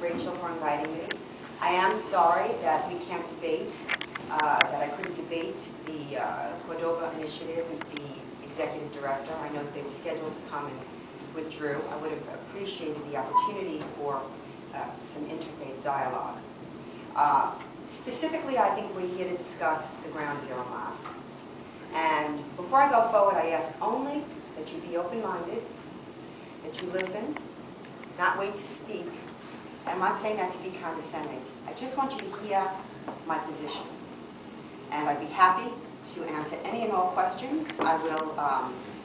Rachel, for inviting me. I am sorry that we can't debate, that I couldn't debate the Cordova initiative with the executive director. I know that they were scheduled to come and withdrew. I would have appreciated the opportunity for some interfaith dialogue. Specifically, I think we're here to discuss the Ground Zero Mosque. And before I go forward, I ask only that you be open-minded, that you listen, not wait to speak. I'm not saying that to be condescending. I just want you to hear my position. And I'd be happy to answer any and all questions. I will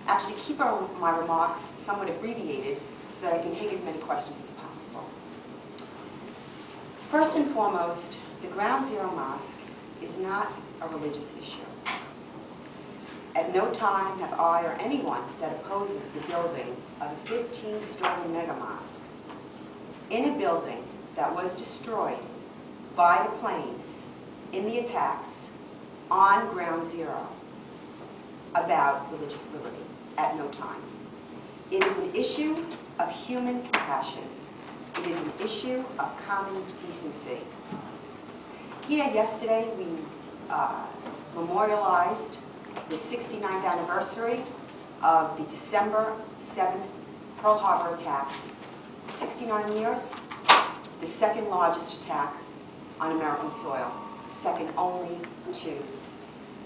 actually keep my remarks somewhat abbreviated so that I can take as many questions as possible. First and foremost, the Ground Zero Mosque is not a religious issue. At no time have I or anyone that opposes the building of a 15-story mega mosque in a building that was destroyed by the planes in the attacks on Ground Zero about religious liberty. At no time. It is an issue of human compassion. It is an issue of common decency. Here yesterday we memorialized the 69th anniversary of the December 7th Pearl Harbor attacks. 69 years, the second largest attack on American soil, second only to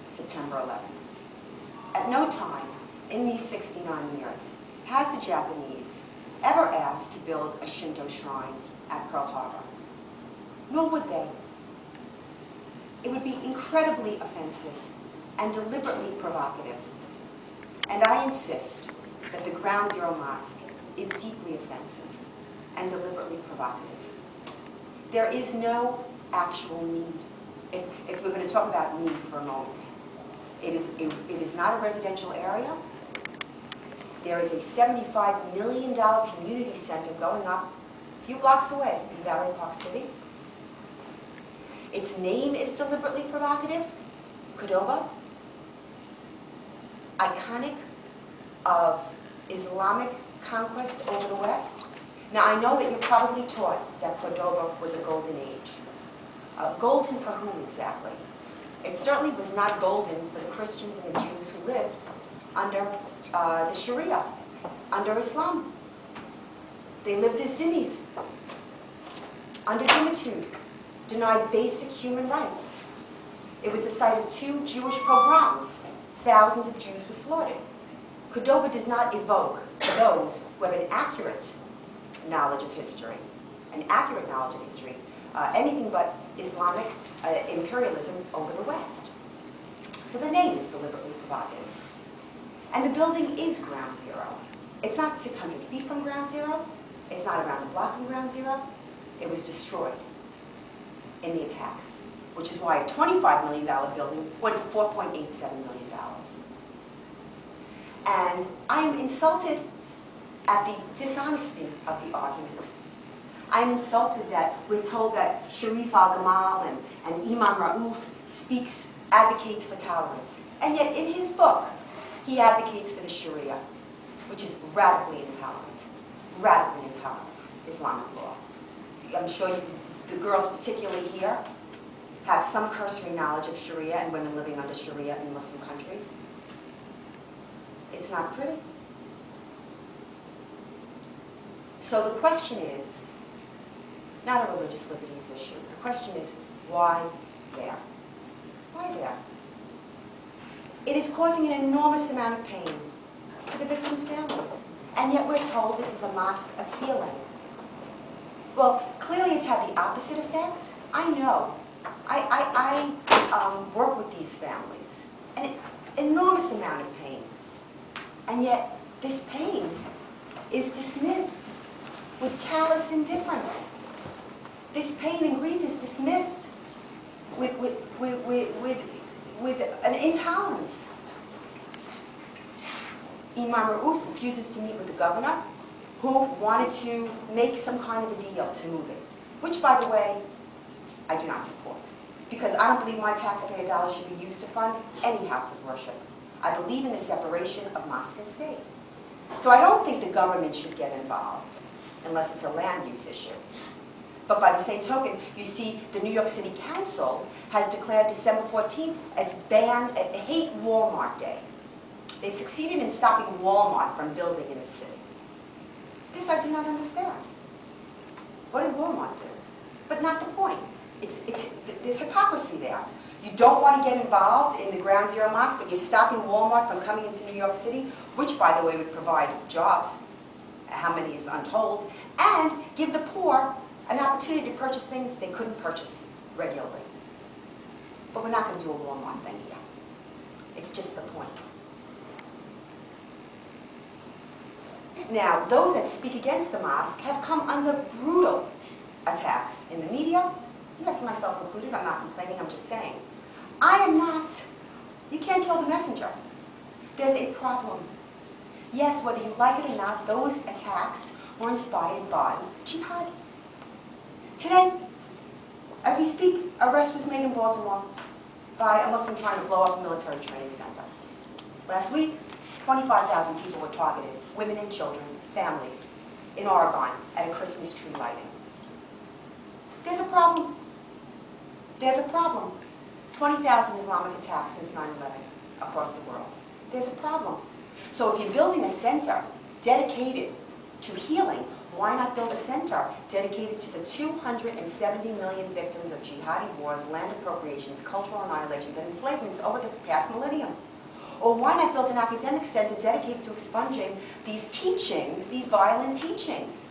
September 11th. At no time in these 69 years has the Japanese ever asked to build a Shinto shrine at Pearl Harbor. Nor would they. It would be incredibly offensive and deliberately provocative. And I insist that the Ground Zero Mosque is deeply offensive and deliberately provocative. There is no actual need, if we're going to talk about need for a moment. It is not a residential area. There is a $75 million community center going up a few blocks away in Valley Park City. Its name is deliberately provocative, Cordova, iconic of Islamic conquest over the West. Now, I know that you're probably taught that Cordova was a golden age. Golden for whom exactly? It certainly was not golden for the Christians and the Jews who lived under the Sharia, under Islam. They lived as dhimmis, under dhimmitude, denied basic human rights. It was the site of 2 Jewish pogroms. Thousands of Jews were slaughtered. Cordova does not evoke, for those who have an accurate knowledge of history, anything but Islamic imperialism over the West. So the name is deliberately provocative. And the building is Ground Zero. It's not 600 feet from Ground Zero. It's not around the block from Ground Zero. It was destroyed in the attacks, which is why a $25 million building went for $4.87 million. And I am insulted at the dishonesty of the argument. I am insulted that we're told that Sharif al-Gamal and Imam Raouf advocates for tolerance. And yet in his book, he advocates for the Sharia, which is radically intolerant Islamic law. I'm sure the girls particularly here have some cursory knowledge of Sharia and women living under Sharia in Muslim countries. It's not pretty. So the question is, not a religious liberties issue. The question is, why there? Why there? It is causing an enormous amount of pain to the victims' families. And yet we're told this is a mosque of healing. Well, clearly it's had the opposite effect. I know. I work with these families. An enormous amount of pain. And yet this pain is dismissed with callous indifference. This pain and grief is dismissed with an intolerance. Imam Raouf refuses to meet with the governor, who wanted to make some kind of a deal to move it, which, by the way, I do not support, because I don't believe my taxpayer dollars should be used to fund any house of worship. I believe in the separation of mosque and state. So I don't think the government should get involved, unless it's a land use issue. But by the same token, you see the New York City Council has declared December 14th as Hate Walmart Day. They've succeeded in stopping Walmart from building in the city. This I do not understand. What did Walmart do? But not the point. There's hypocrisy there. You don't want to get involved in the Ground Zero Mosque, but you're stopping Walmart from coming into New York City, which, by the way, would provide jobs, how many is untold, and give the poor an opportunity to purchase things they couldn't purchase regularly. But we're not going to do a Walmart thing here. It's just the point. Now, those that speak against the mosque have come under brutal attacks in the media. Yes, myself included. I'm not complaining. I'm just saying. I am not. You can't kill the messenger. There's a problem. Yes, whether you like it or not, those attacks were inspired by jihad. Today, as we speak, arrest was made in Baltimore by a Muslim trying to blow up a military training center. Last week, 25,000 people were targeted, women and children, families, in Oregon at a Christmas tree lighting. There's a problem. There's a problem. 20,000 Islamic attacks since 9/11 across the world. There's a problem. So if you're building a center dedicated to healing, why not build a center dedicated to the 270 million victims of jihadi wars, land appropriations, cultural annihilations, and enslavements over the past millennium? Or why not build an academic center dedicated to expunging these teachings, these violent teachings?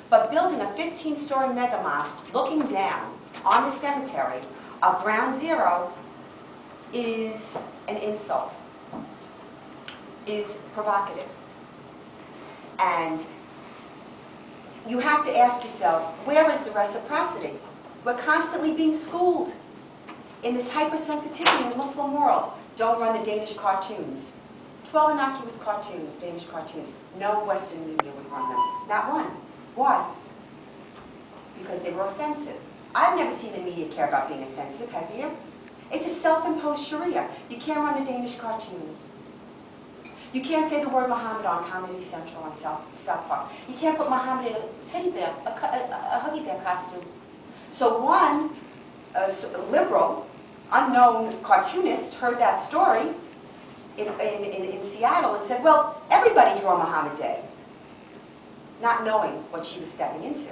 But building a 15-story mega mosque looking down on the cemetery of Ground Zero is an insult, is provocative. And you have to ask yourself, where is the reciprocity? We're constantly being schooled in this hypersensitivity in the Muslim world. Don't run the Danish cartoons. 12 innocuous cartoons, Danish cartoons. No Western media would run them. Not one. Why? Because they were offensive. I've never seen the media care about being offensive, have you? It's a self-imposed Sharia. You can't run the Danish cartoons. You can't say the word Muhammad on Comedy Central on South Park. You can't put Muhammad in a teddy bear, a huggy bear costume. So one liberal, unknown cartoonist heard that story in Seattle and said, well, everybody draw Muhammad Day, not knowing what she was stepping into.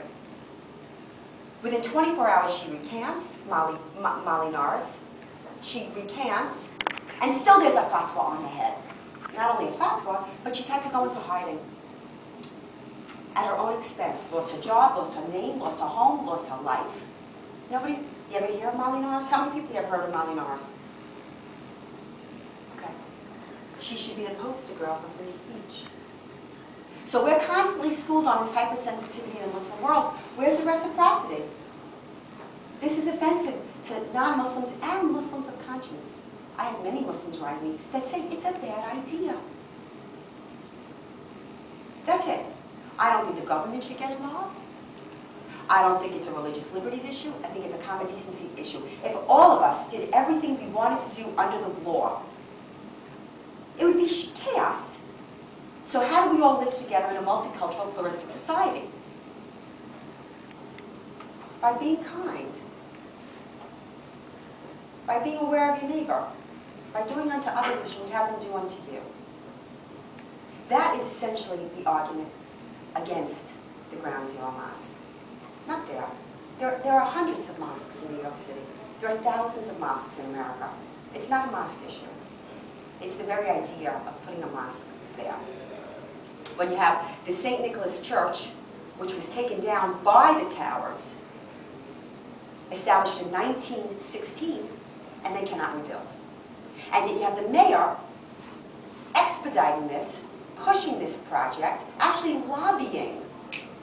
Within 24 hours, she recants, Molly Norris. She recants, and still there's a fatwa on the head. Not only a fatwa, but she's had to go into hiding at her own expense. Lost her job, lost her name, lost her home, lost her life. Nobody, you ever hear of Molly Norris? How many people have heard of Molly Norris? Okay. She should be the poster girl for free speech. So we're constantly schooled on this hypersensitivity in the Muslim world. Where's the reciprocity? This is offensive to non-Muslims and Muslims of conscience. I have many Muslims write me that say it's a bad idea. That's it. I don't think the government should get involved. I don't think it's a religious liberties issue. I think it's a common decency issue. If all of us did everything we wanted to do under the law, it would be chaos. So how do we all live together in a multicultural, pluralistic society? By being kind. By being aware of your neighbor. By doing unto others as you would have them do unto you. That is essentially the argument against the Ground Zero Mosque. Not there. There are hundreds of mosques in New York City. There are thousands of mosques in America. It's not a mosque issue. It's the very idea of putting a mosque there. When you have the St. Nicholas Church, which was taken down by the towers, established in 1916, and they cannot rebuild. And yet you have the mayor expediting this, pushing this project, actually lobbying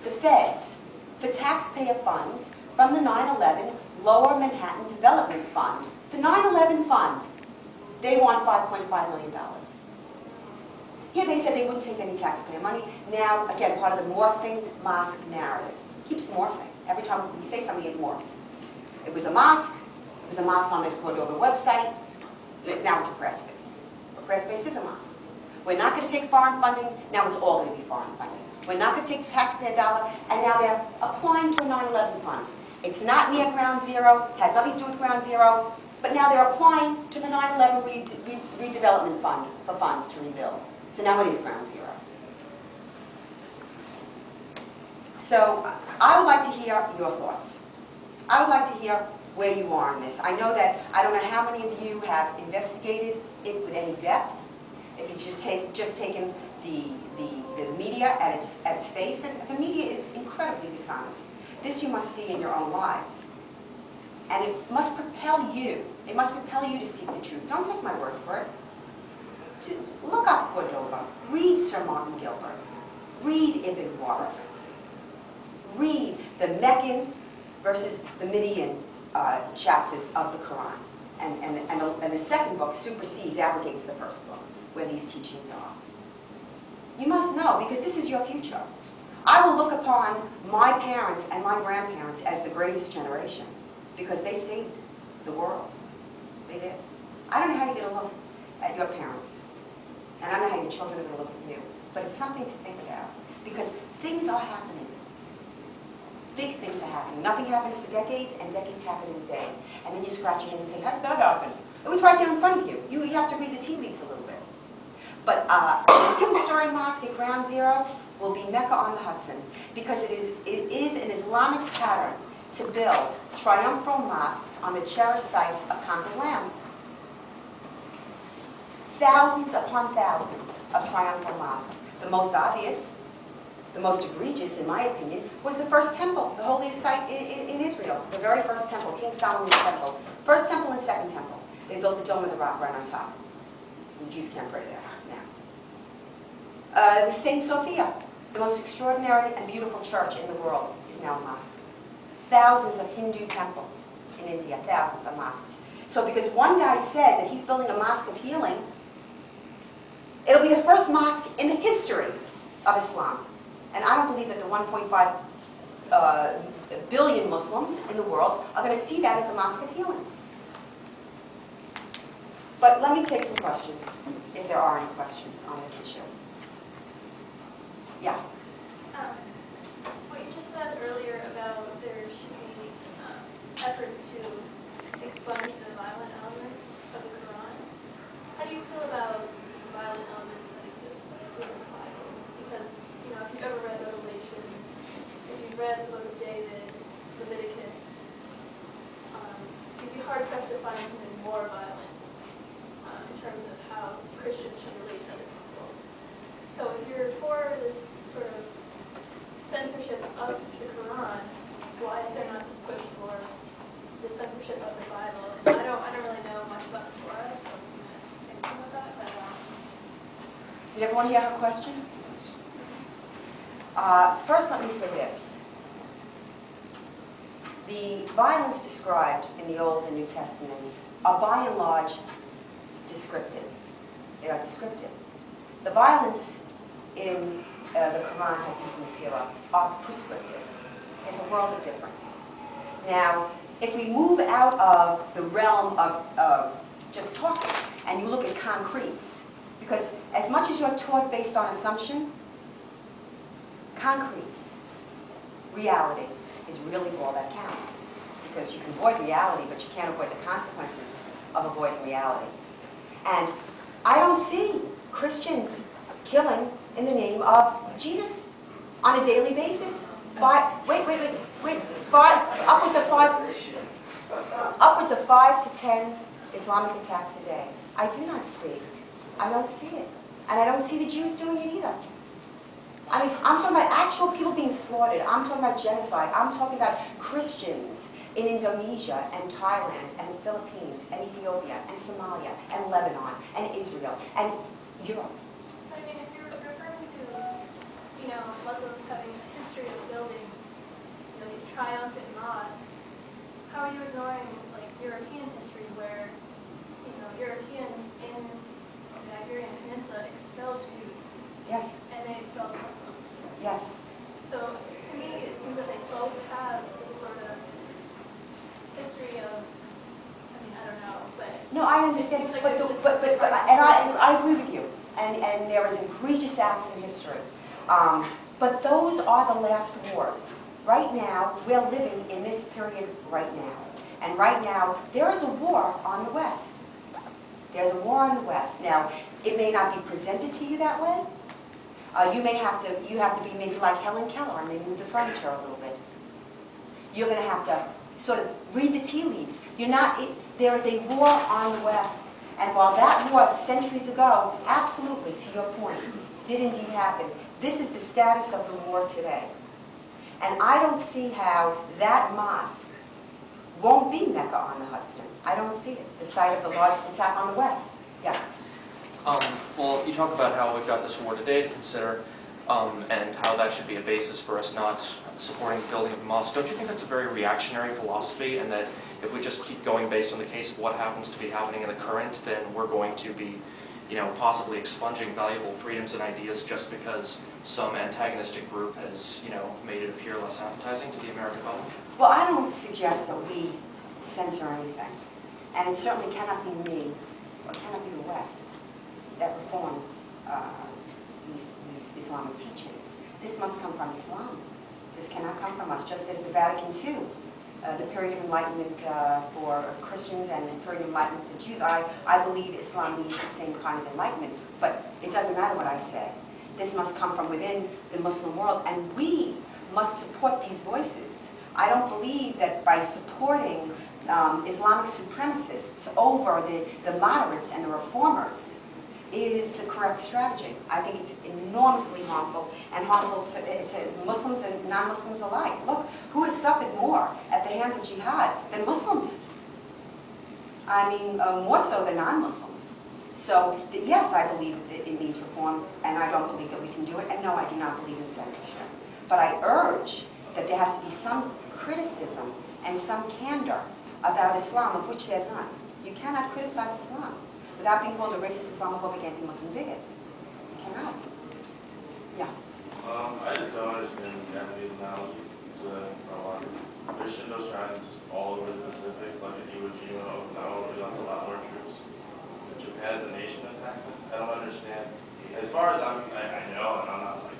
the feds for taxpayer funds from the 9/11 Lower Manhattan Development Fund. The 9/11 fund, they want $5.5 million. Here they said they wouldn't take any taxpayer money. Now, again, part of the morphing mosque narrative. It keeps morphing. Every time we say something, it morphs. It was a mosque. It was a mosque on the Cordova website. Now it's a press space. A press space is a mosque. We're not going to take foreign funding. Now it's all going to be foreign funding. We're not going to take the taxpayer dollar, and now they're applying to a 9/11 fund. It's not near ground zero, has nothing to do with ground zero, but now they're applying to the 9/11 redevelopment fund for funds to rebuild. So now it is ground zero. So I would like to hear your thoughts. I would like to hear where you are on this. I know that, I don't know how many of you have investigated it with any depth. If you've just taken the media at its face, and the media is incredibly dishonest. This you must see in your own lives. And it must propel you. It must propel you to seek the truth. Don't take my word for it. Look up Cordova. Read Sir Martin Gilbert. Read Ibn Warwick. Read the Meccan versus the Median chapters of the Quran. And the second book supersedes, abrogates the first book, where these teachings are. You must know, because this is your future. I will look upon my parents and my grandparents as the greatest generation, because they saved the world. They did. I don't know how you're going to look at your parents, and I don't know how your children are going to look at you, but it's something to think about, because things are happening. Big things are happening. Nothing happens for decades, and decades happen in a day. And then you scratch your head and say, how did that happen? It was right there in front of you. You have to read the tea leaves a little bit. But the two-story mosque at Ground Zero will be Mecca on the Hudson, because it is an Islamic pattern to build triumphal mosques on the cherished sites of conquered lands. Thousands upon thousands of triumphal mosques. The most obvious, the most egregious, in my opinion, was the first temple, the holiest site in Israel, the very first temple, King Solomon's temple. First temple and second temple. They built the Dome of the Rock right on top. The Jews can't pray there now. The St. Sophia, the most extraordinary and beautiful church in the world, is now a mosque. Thousands of Hindu temples in India, thousands of mosques. So because one guy says that he's building a mosque of healing, it'll be the first mosque in the history of Islam. And I don't believe that the 1.5 billion Muslims in the world are going to see that as a mosque of healing. But let me take some questions, if there are any questions on this issue. Yeah? What you just said earlier about there should be efforts to expunge the violent elements of the Quran. How do you feel about the violent elements that exist in the Bible? Because, you know, if you've ever read Revelations, if you've read the book of David, Leviticus, you'd be hard-pressed to find something more violent in terms of how Christians should relate to other people. So if you're for this sort of censorship of the Quran, why is there not this push for the censorship of the Bible? And I don't really know much about the Torah, so I'm going to say something about that. But, did everyone hear her question? First, let me say this. The violence described in the Old and New Testaments are by and large descriptive. They are descriptive. The violence in the Quran, Hadith, and Sirah are prescriptive. There's a world of difference. Now, if we move out of the realm of just talking, and you look at concretes, because as much as you're taught based on assumption, concretes, reality, is really all that counts. Because you can avoid reality, but you can't avoid the consequences of avoiding reality. And I don't see Christians killing in the name of Jesus on a daily basis. Upwards of 5 to 10 Islamic attacks a day. I do not see. I don't see it. And I don't see the Jews doing it either. I mean, I'm talking about actual people being slaughtered. I'm talking about genocide. I'm talking about Christians in Indonesia and Thailand and the Philippines and Ethiopia and Somalia and Lebanon and Israel and Europe. I mean, if you're referring to, you know, Muslims having a history of building, you know, these triumphant mosques, how are you ignoring, like, European history where, you know, Europeans in the Iberian Peninsula expelled Jews? Yes. And they expelled Muslims. Yes. So, to me, it seems that they both have this sort of history of, I mean, I don't know, but... No, I understand, like and I agree with you. and there is egregious acts in history. But those are the last wars. Right now, we're living in this period right now. And right now, there is a war on the West. There's a war on the West. Now, it may not be presented to you that way. You have to be maybe like Helen Keller and maybe move the furniture a little bit. You're going to have to sort of read the tea leaves. There is a war on the West. And while that war centuries ago, absolutely, to your point, did indeed happen, this is the status of the war today. And I don't see how that mosque won't be Mecca on the Hudson. I don't see it. The site of the largest attack on the West. Yeah. Well, you talk about how we've got this war today to consider, and how that should be a basis for us not supporting the building of a mosque. Don't you think that's a very reactionary philosophy, and that if we just keep going based on the case of what happens to be happening in the current, then we're going to be, possibly expunging valuable freedoms and ideas just because some antagonistic group has, made it appear less appetizing to the American public? Well, I don't suggest that we censor anything. And it certainly cannot be me, or cannot be the West, that reforms these Islamic teachings. This must come from Islam. This cannot come from us, just as the Vatican II, the period of enlightenment for Christians and the period of enlightenment for Jews. I believe Islam needs the same kind of enlightenment, but it doesn't matter what I say. This must come from within the Muslim world, and we must support these voices. I don't believe that by supporting Islamic supremacists over the moderates and the reformers is the correct strategy. I think it's enormously harmful, and harmful to Muslims and non-Muslims alike. Look, who has suffered more at the hands of jihad than Muslims? I mean, more so than non-Muslims. So, yes, I believe that it needs reform, and I don't believe that we can do it, and no, I do not believe in censorship. But I urge that there has to be some criticism and some candor about Islam, of which there's none. You cannot criticize Islam without being called a racist, Islamophobic, anti-Muslim bigot. You cannot. Yeah. I just don't understand the Japanese analogy to Christian shrines all over the Pacific, like in Iwo Jima, Okinawa, we lost a lot more troops. Japan as a nation attacked us. I don't understand. As far as I know, and I'm not like,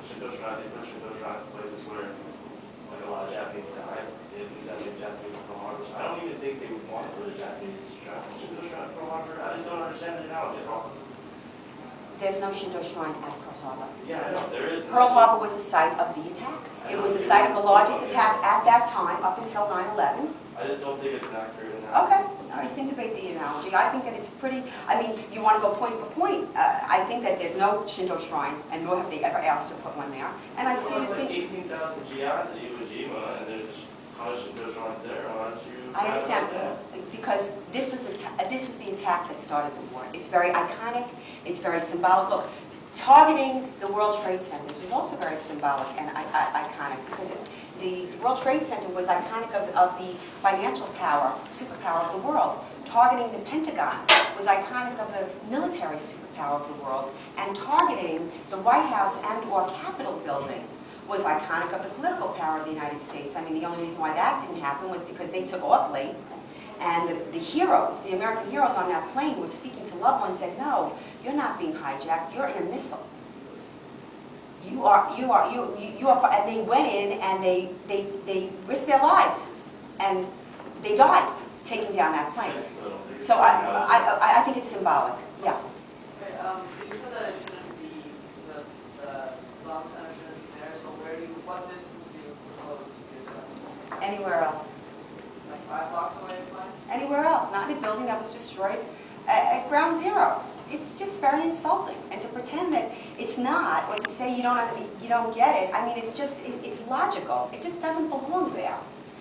Shinto shrines, they put Shinto shrines in places where like a lot of Japanese died. They didn't exactly Japanese Pearl Harbor. So I don't even think they would want to put a Japanese Shinto shrine at Pearl Harbor. I just don't understand the analogy at all. There's no Shinto shrine at Pearl Harbor. Yeah, I know, there is. Pearl Harbor was the site of the attack. It was the site of the largest attack at that time, up until 9/11. I just don't think it's an accurate analogy. Okay. No, you can debate the analogy. I think that it's pretty, I mean, you want to go point for point. I think that there's no Shinto shrine, and nor have they ever asked to put one there. And I see it as being... 18,000 GIs at Iwo Jima, and there's a ton of Shinto shrines there. Why don't you... I understand, because this was the attack that started the war. It's very iconic. It's very symbolic. Look, targeting the World Trade Centers was also very symbolic and iconic, because the World Trade Center was iconic of the financial power, superpower of the world. Targeting the Pentagon was iconic of the military superpower of the world. And targeting the White House and/or Capitol building was iconic of the political power of the United States. I mean, the only reason why that didn't happen was because they took off late. And the heroes, the American heroes on that plane were speaking to loved ones and said, no, you're not being hijacked, you're in a missile. You are, and they went in and they risked their lives. And they died taking down that plane. So I think it's symbolic, yeah. Okay, you said that it shouldn't be, the Islam Center shouldn't be there, so what distance do you propose to give them? Anywhere else. Like 5 blocks away is fine? Anywhere else, not in a building that was destroyed at ground zero. It's just very insulting. And to pretend that it's not, or to say you don't get it, I mean, it's just, it's logical. It just doesn't belong there.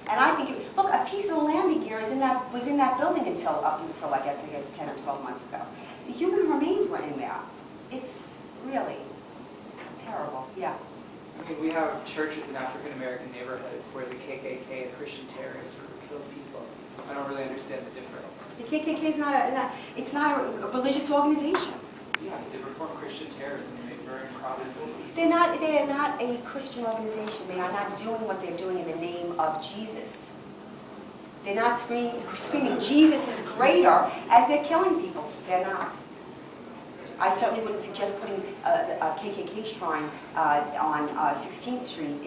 And I think, look, a piece of the landing gear was in that building up until I guess 10 or 12 months ago. The human remains were in there. It's really terrible, yeah. I mean, we have churches in African American neighborhoods where the KKK and Christian terrorists kill people. I don't really understand the difference. The KKK is not a religious organization. Yeah, they perform Christian terrorism and they burn crosses. They are not a Christian organization. They are not doing what they're doing in the name of Jesus. They're not screaming Jesus is greater as they're killing people. They're not. I certainly wouldn't suggest putting a KKK shrine on 16th Street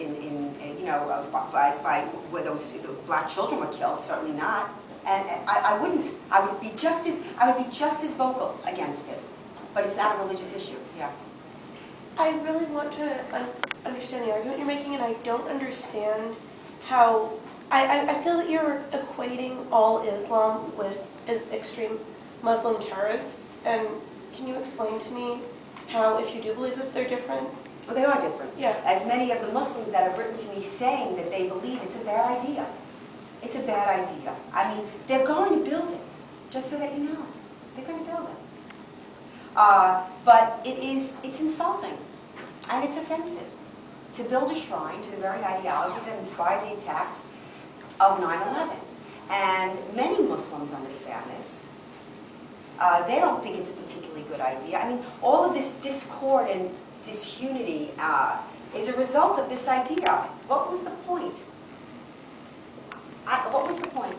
by where those black children were killed. Certainly not. And I wouldn't. I would be just as vocal against it. But it's not a religious issue. Yeah. I really want to understand the argument you're making, and I don't understand how. I feel that you're equating all Islam with extreme Muslim terrorists, and can you explain to me how, if you do believe that they're different? Well, they are different. Yeah. As many of the Muslims that have written to me saying that they believe it's a bad idea. It's a bad idea. I mean, they're going to build it, just so that you know. They're going to build it. But it's insulting, and it's offensive to build a shrine to the very ideology that inspired the attacks of 9/11. And many Muslims understand this. They don't think it's a particularly good idea. I mean, all of this discord and disunity is a result of this idea. What was the point? What was the point?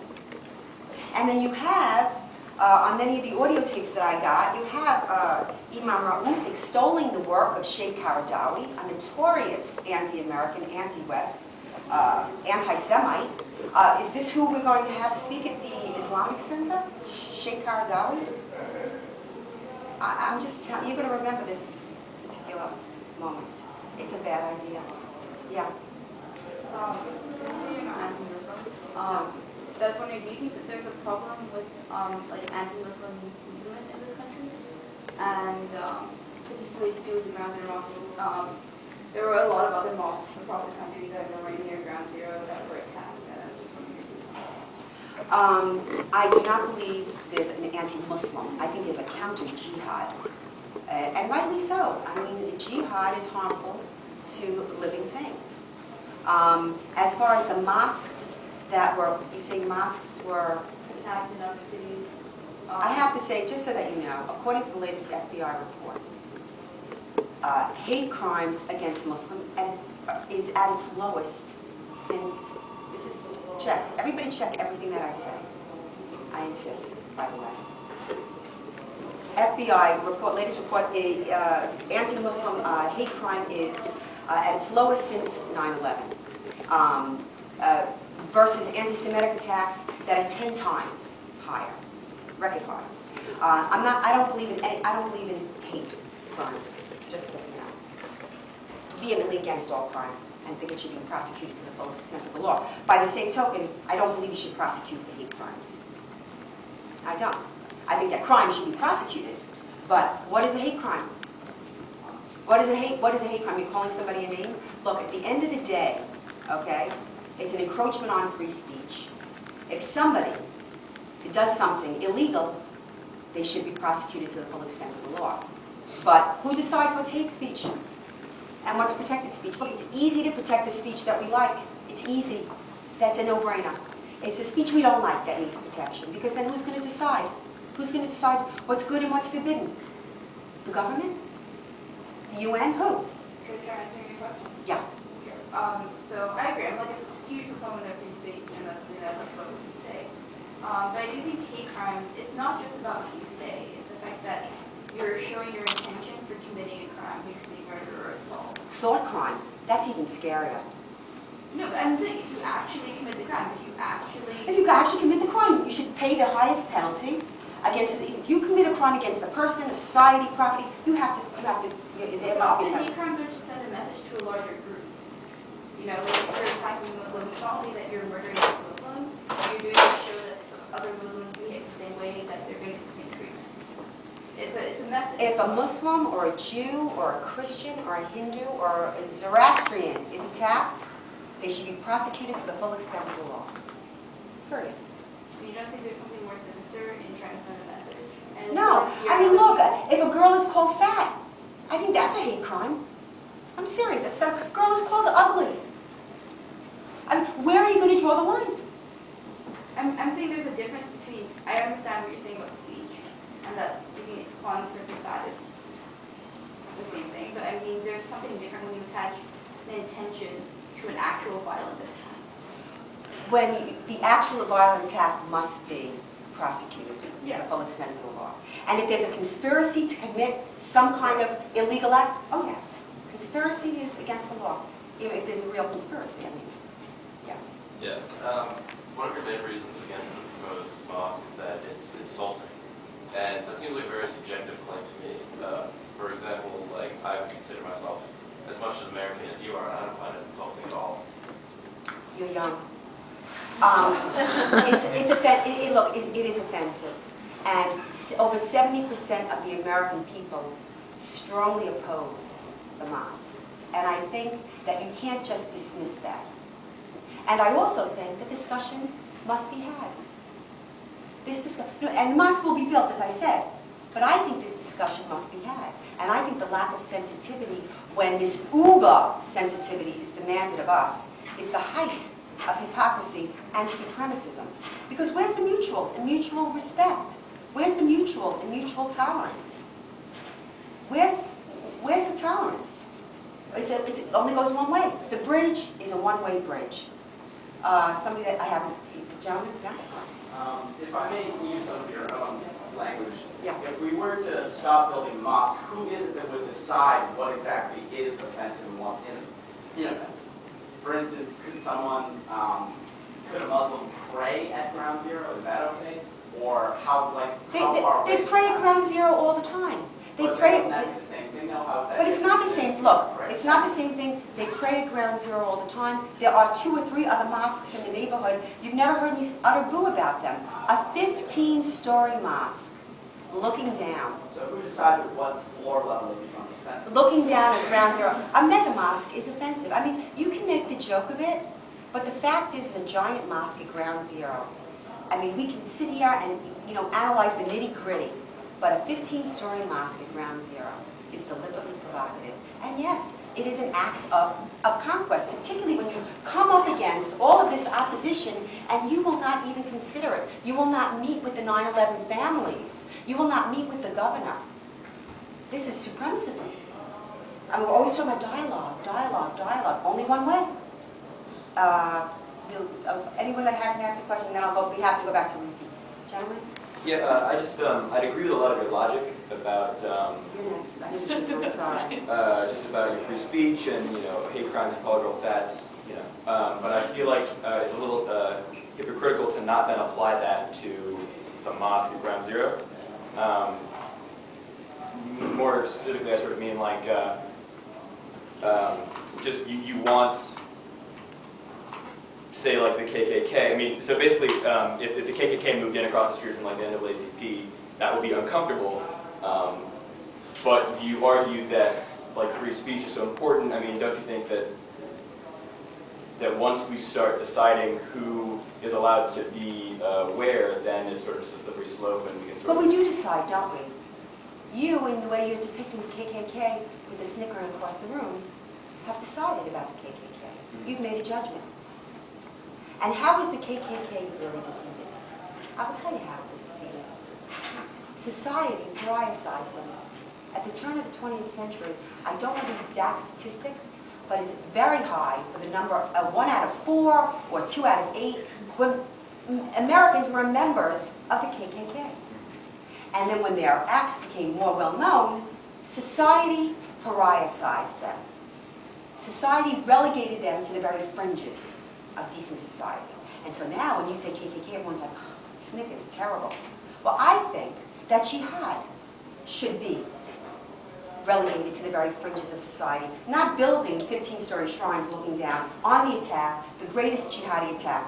And then you have, on many of the audio tapes that I got, you have Imam Raouf extolling the work of Sheikh Qaradawi, a notorious anti-American, anti-West, anti-Semite. Is this who we're going to have speak at the Islamic Center? Sheikh Qaradawi? I'm just telling you, you're going to remember this particular moment. It's a bad idea. Yeah. That's wondering, do you think that there's a problem with like anti-Muslim movement in this country? And particularly to do with the Ground Zero mosque. There were a lot of other mosques across the country that were right near Ground Zero that were attacked, and I was just wondering. I do not believe there's an anti-Muslim. I think there's a counter-jihad. And rightly so. I mean, jihad is harmful to living things. As far as the mosques that were, you say mosques were Attacked in other cities. I have to say, just so that you know, according to the latest FBI report, hate crimes against Muslims is at its lowest since, this is, check, everybody check everything that I say. I insist, by the way. FBI report, latest report, anti-Muslim hate crime is at its lowest since 9/11. Versus anti-Semitic attacks that are 10 times higher, record highs. I don't believe in hate crimes. Just so that you know, vehemently against all crime, and think it should be prosecuted to the fullest extent of the law. By the same token, I don't believe you should prosecute the hate crimes. I don't. I think that crime should be prosecuted, but what is a hate crime? What is a hate crime? You're calling somebody a name? Look, at the end of the day, okay. It's an encroachment on free speech. If somebody does something illegal, they should be prosecuted to the full extent of the law. But who decides what's hate speech and what's protected speech? Look, it's easy to protect the speech that we like. It's easy. That's a no-brainer. It's the speech we don't like that needs protection, because then who's going to decide? Who's going to decide what's good and what's forbidden? The government? The UN? Who? Could I answer your question? Yeah. So I agree. I'm like a huge proponent of free speech, and that's something that I love about what you say. But I do think hate crimes, it's not just about what you say. It's the fact that you're showing your intention for committing a crime, usually murder or assault. Thought crime. That's even scarier. No, but I'm saying if you actually commit the crime, If you actually commit the crime, you should pay the highest penalty against. If you commit a crime against a person, a society, property, there must be a penalty. hate crimes are to send a message to a larger group. You know, like if you're attacking Muslims, it's not only that you're murdering a Muslim, you're doing it to show that other Muslims behave the same way, that they're going to get the same treatment. It's a message. If a Muslim or a Jew or a Christian or a Hindu or a Zoroastrian is attacked, they should be prosecuted to the full extent of the law. Period. You don't think there's something more sinister in trying to send a message? And No, I mean, look, if a girl is called fat, I think that's a hate crime. I'm serious. If some girl is called ugly, I mean, where are you going to draw the line? I'm saying there's a difference between, I understand what you're saying about speech, and that calling a person fat is the same thing, but I mean, there's something different when you attach an intention to an actual violent attack. When the actual violent attack must be prosecuted to the Yes. full extent of the law. And if there's a conspiracy to commit some kind of illegal act, oh yes, conspiracy is against the law. If there's a real conspiracy, I mean, yeah. Yeah. One of your main reasons against the proposed mosque is that it's insulting. And that seems like a very subjective claim to me. For example, like, I consider myself as much an American as you are, and I don't find it insulting at all. You're young. Look, it is offensive. And over 70% of the American people strongly oppose the mosque. And I think that you can't just dismiss that. And I also think that discussion must be had. And the mosque will be built, as I said, but I think this discussion must be had. And I think the lack of sensitivity, when this uber sensitivity is demanded of us, is the height of hypocrisy and supremacism. Because where's the mutual respect? Where's the mutual and mutual tolerance? Where's the tolerance? It only goes one way. The bridge is a one-way bridge. Somebody that I haven't, gentlemen, yeah? If I may use some of your own language, Yeah. if we were to stop building mosques, who is it that would decide what exactly is offensive and what isn't inoffensive? For instance, could a Muslim pray at ground zero? Is that okay? Or how far away? They pray at ground zero all the time. They But pray. wouldn't that be the same thing, though? How is that But it's not the different same, than look, prayer? it's not the same thing. They pray at ground zero all the time. There are 2 or 3 other mosques in the neighborhood. You've never heard me utter boo about them. A 15-story mosque looking down. So who decided what floor level it becomes offensive? Looking down at ground zero. A mega mosque is offensive. I mean, you can make the joke of it, but the fact is a giant mosque at ground zero. I mean, we can sit here and, analyze the nitty-gritty, but a 15-story mosque at ground zero is deliberately provocative. And yes, it is an act of conquest, particularly when you come up against all of this opposition and you will not even consider it. You will not meet with the 9/11 families. You will not meet with the governor. This is supremacism. I mean, we're always talking about dialogue. Only one way. Anyone that hasn't asked a question, then I'll be happy to go back to repeat. Gentlemen? Yeah, I'd agree with a lot of your logic about You're next. I didn't see both sides. just about your free speech and hate crimes and ALLthat. But I feel like it's a little hypocritical to not then apply that to the mosque at ground zero. More specifically, I sort of mean like just you want, say, like the KKK. I mean, so basically, if the KKK moved in across the street from like the NAACP, that would be uncomfortable. But you argue that like free speech is so important. I mean, don't you think that once we start deciding who is allowed to be where, then it's sort of just a slippery slope, and we can sort But of. we do decide, don't we? You, in the way you're depicting the KKK with the snicker across the room, have decided about the KKK. You've made a judgment. And how was the KKK really defeated? I will tell you how it was defeated. Society pariahized them. At the turn of the 20th century, I don't know the exact statistic, but it's very high for the number of 1 out of 4 or 2 out of 8 when Americans were members of the KKK. And then when their acts became more well-known, society pariahized them. Society relegated them to the very fringes of decent society. And so now when you say KKK, everyone's like, oh, Snickers, terrible. Well, I think that jihad should be relegated to the very fringes of society, not building 15-story shrines looking down on the attack, the greatest jihadi attack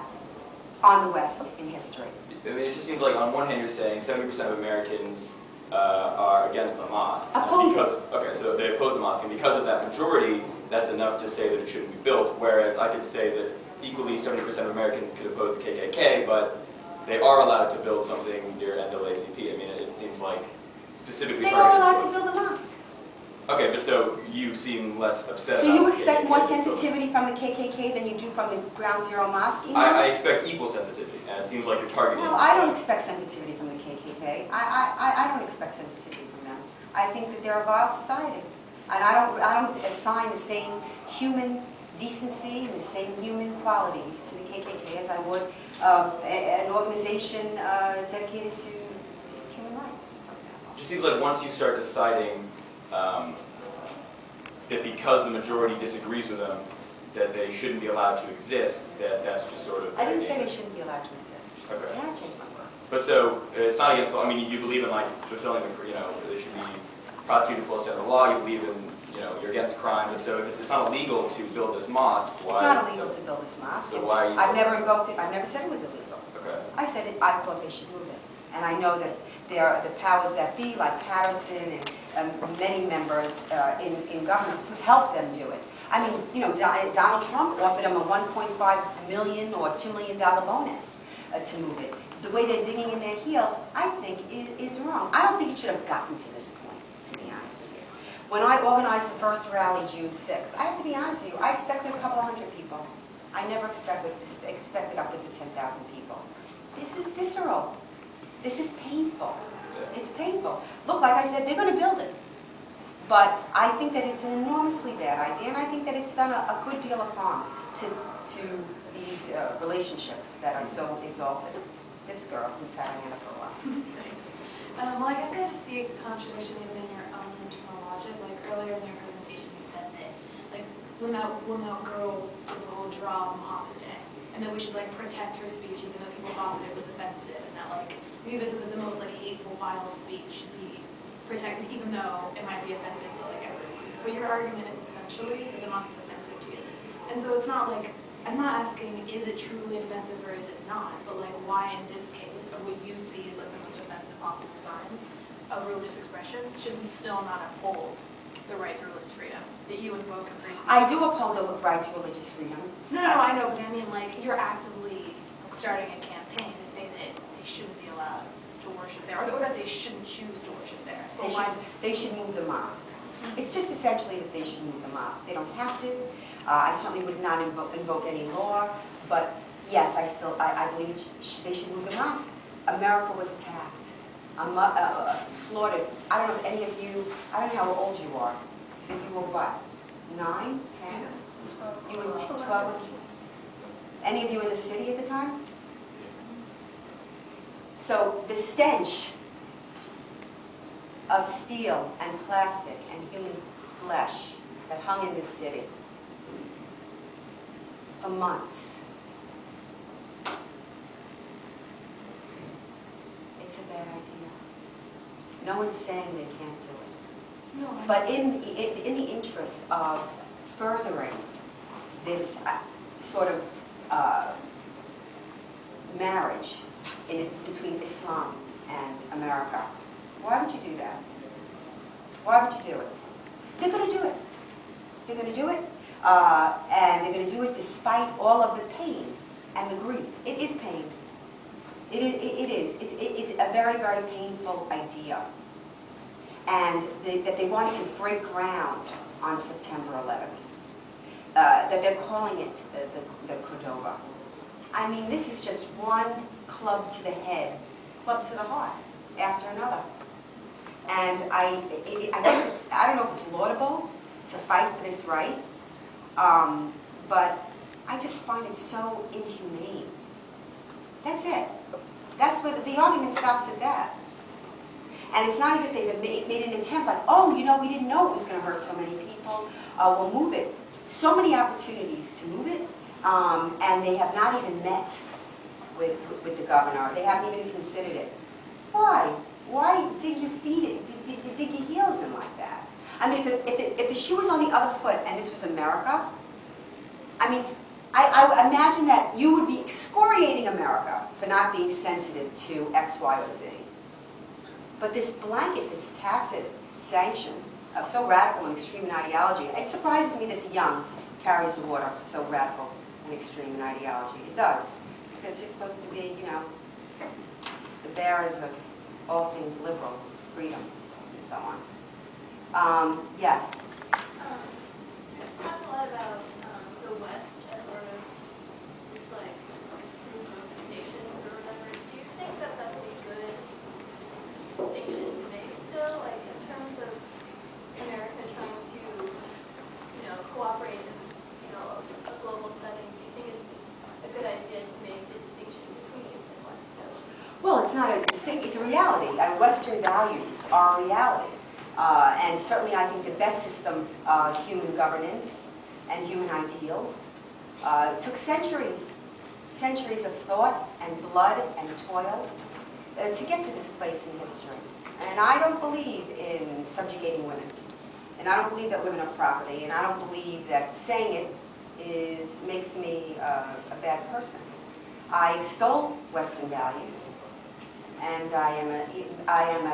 on the West in history. I mean, it just seems like on one hand you're saying 70% of Americans are against the mosque. Oppose it. Okay, so they oppose the mosque, and because of that majority, that's enough to say that it shouldn't be built. Whereas I could say that equally 70% of Americans could oppose the KKK, but they are allowed to build something near NAACP. I mean, it seems like specifically. They are allowed to build a mosque. Okay, but so you seem less upset. So about you the expect KKK more building. sensitivity from the KKK than you do from the Ground Zero Mosque? I expect equal sensitivity, and it seems like you're targeting. Well, I don't expect sensitivity from the KKK. I don't expect sensitivity from them. I think that they're a vile society. And I don't assign the same human decency and the same human qualities to the KKK as I would an organization dedicated to human rights, for example. It just seems like once you start deciding that because the majority disagrees with them, that they shouldn't be allowed to exist, that's just sort of... I didn't say they shouldn't be allowed to exist. Okay. Yeah, I changed my words. But so, it's not against, I mean, you believe in like fulfilling the, they should be prosecuted full extent of the law, you believe in, you're against crime, but so if it's not illegal to build this mosque, why? It's not illegal to build this mosque. So why are you I've never invoked it, I've never said it was illegal. Okay. I said I thought they should move it. And I know that there are the powers that be, like Patterson and many members in government who helped them do it. I mean, Donald Trump offered them a $1.5 million or $2 million bonus to move it. The way they're digging in their heels, I think, is wrong. I don't think it should have gotten to this point, to be honest with you. When I organized the first rally June 6th, I have to be honest with you, I expected a couple hundred people. I never expected upwards of 10,000 people. This is visceral. This is painful. It's painful. Look, like I said, they're going to build it. But I think that it's an enormously bad idea, and I think that it's done a good deal of harm to these relationships that are so exalted. This girl who's having it for a while. Thanks. Well, I guess I just see a contradiction even in your own internal logic. Like earlier in your presentation, you said that, like, when that girl did the whole draw on Muhammad Day, and that we should like protect her speech even though people thought that it was offensive, and that like maybe the most like hateful, vile speech should be protected even though it might be offensive to like everyone. But your argument is essentially that the mosque is offensive to you. And so it's not like, I'm not asking is it truly offensive or is it not, but like why in this case of what you see as like the most offensive possible sign of religious expression should we still not uphold the right to religious freedom that you invoke in praise? I do uphold the right to religious freedom. No, I know, but I mean like you're actively starting a campaign to say that they shouldn't be allowed to worship there, or that they shouldn't choose to worship there. They should move the mosque. It's just essentially that they should move the mosque. They don't have to. I certainly would not invoke any law, but yes, I believe they should move the mosque. America was attacked, slaughtered. I don't know if any of you, I don't know how old you are. So you were what, 9, 10? You were 12? Any of you in the city at the time? So the stench of steel and plastic and human flesh that hung in this city for months. It's a bad idea. No one's saying they can't do it. No, But in the interest of furthering this sort of marriage between Islam and America, why would you do that? Why would you do it? They're going to do it. They're going to do it, and they're going to do it despite all of the pain and the grief. It is pain. It is. It's a very, very painful idea. And that they wanted to break ground on September 11th. That they're calling it the Cordova. I mean, this is just one club to the head, club to the heart, after another. And I guess I don't know if it's laudable to fight for this right, but I just find it so inhumane. That's it. That's where the argument stops at that. And it's not as if they've made an attempt like, oh, we didn't know it was going to hurt so many people. We'll move it. So many opportunities to move it, and they have not even met with the governor. They haven't even considered it. Why? Why dig your feet in, dig your heels in like that? I mean, if the shoe was on the other foot and this was America, I mean, I imagine that you would be excoriating America for not being sensitive to X, Y, or Z. But this blanket, this tacit sanction of so radical and extreme an ideology, it surprises me that the young carries the water for so radical and extreme an ideology. It does, because you're supposed to be, the bearers of all things liberal, freedom, and so on. Yes? We've talked a lot about the West as sort of this like group of nations or whatever. Do you think that that's a good distinction to make still, like in terms of America trying to, cooperate and, Well, it's not a distinct, it's a reality. Western values are a reality. And certainly I think the best system of human governance and human ideals took centuries of thought and blood and toil to get to this place in history. And I don't believe in subjugating women. And I don't believe that women are property. And I don't believe that saying it makes me a bad person. I extol Western values. And I am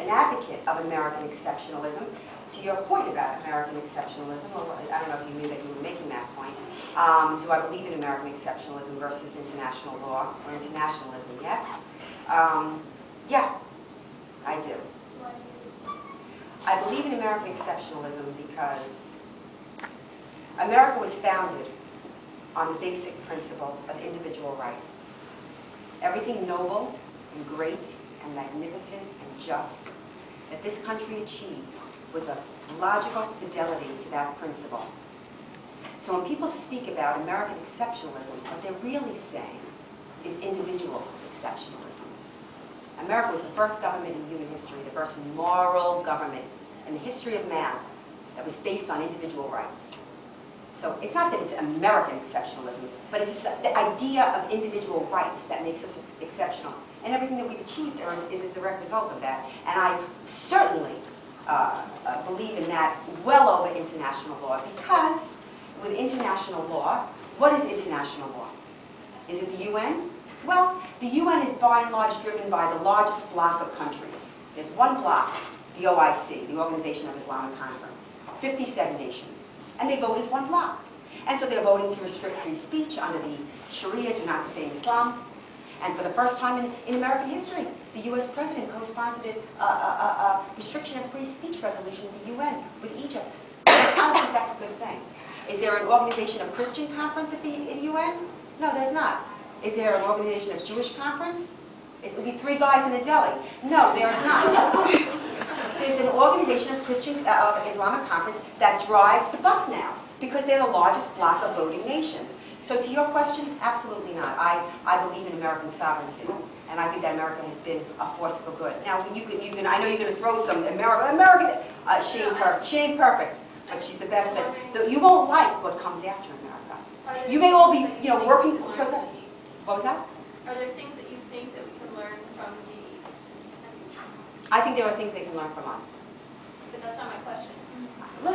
an advocate of American exceptionalism. To your point about American exceptionalism, well, I don't know if you knew that you were making that point. Do I believe in American exceptionalism versus international law or internationalism? Yes. Yeah, I do. I believe in American exceptionalism because America was founded on the basic principle of individual rights. Everything noble and great and magnificent and just that this country achieved was a logical fidelity to that principle. So when people speak about American exceptionalism, what they're really saying is individual exceptionalism. America was the first government in human history, the first moral government in the history of man that was based on individual rights. So it's not that it's American exceptionalism, but it's the idea of individual rights that makes us exceptional. And everything that we've achieved is a direct result of that. And I certainly believe in that well over international law, because with international law, what is international law? Is it the UN? Well, the UN is by and large driven by the largest bloc of countries. There's one bloc, the OIC, the Organization of Islamic Conference, 57 nations, and they vote as one bloc. And so they're voting to restrict free speech under the Sharia, do not defame Islam. And for the first time in American history, the U.S. president co-sponsored a restriction of free speech resolution at the UN with Egypt. I don't think that's a good thing. Is there an Organization of Christian Conference at the UN? No, there's not. Is there an Organization of Jewish Conference? It would be 3 guys in a deli. No, there is not. There's an Organization of Islamic Conference that drives the bus now, because they're the largest bloc of voting nations. So to your question, absolutely not. I believe in American sovereignty, and I think that America has been a force for good. Now, you can. I know you're going to throw some she ain't perfect, but she's the best. You won't like what comes after America. You may all be, working towards that. What was that? Are there things that you think that we can learn from the East? I think there are things they can learn from us. But that's not my question. No,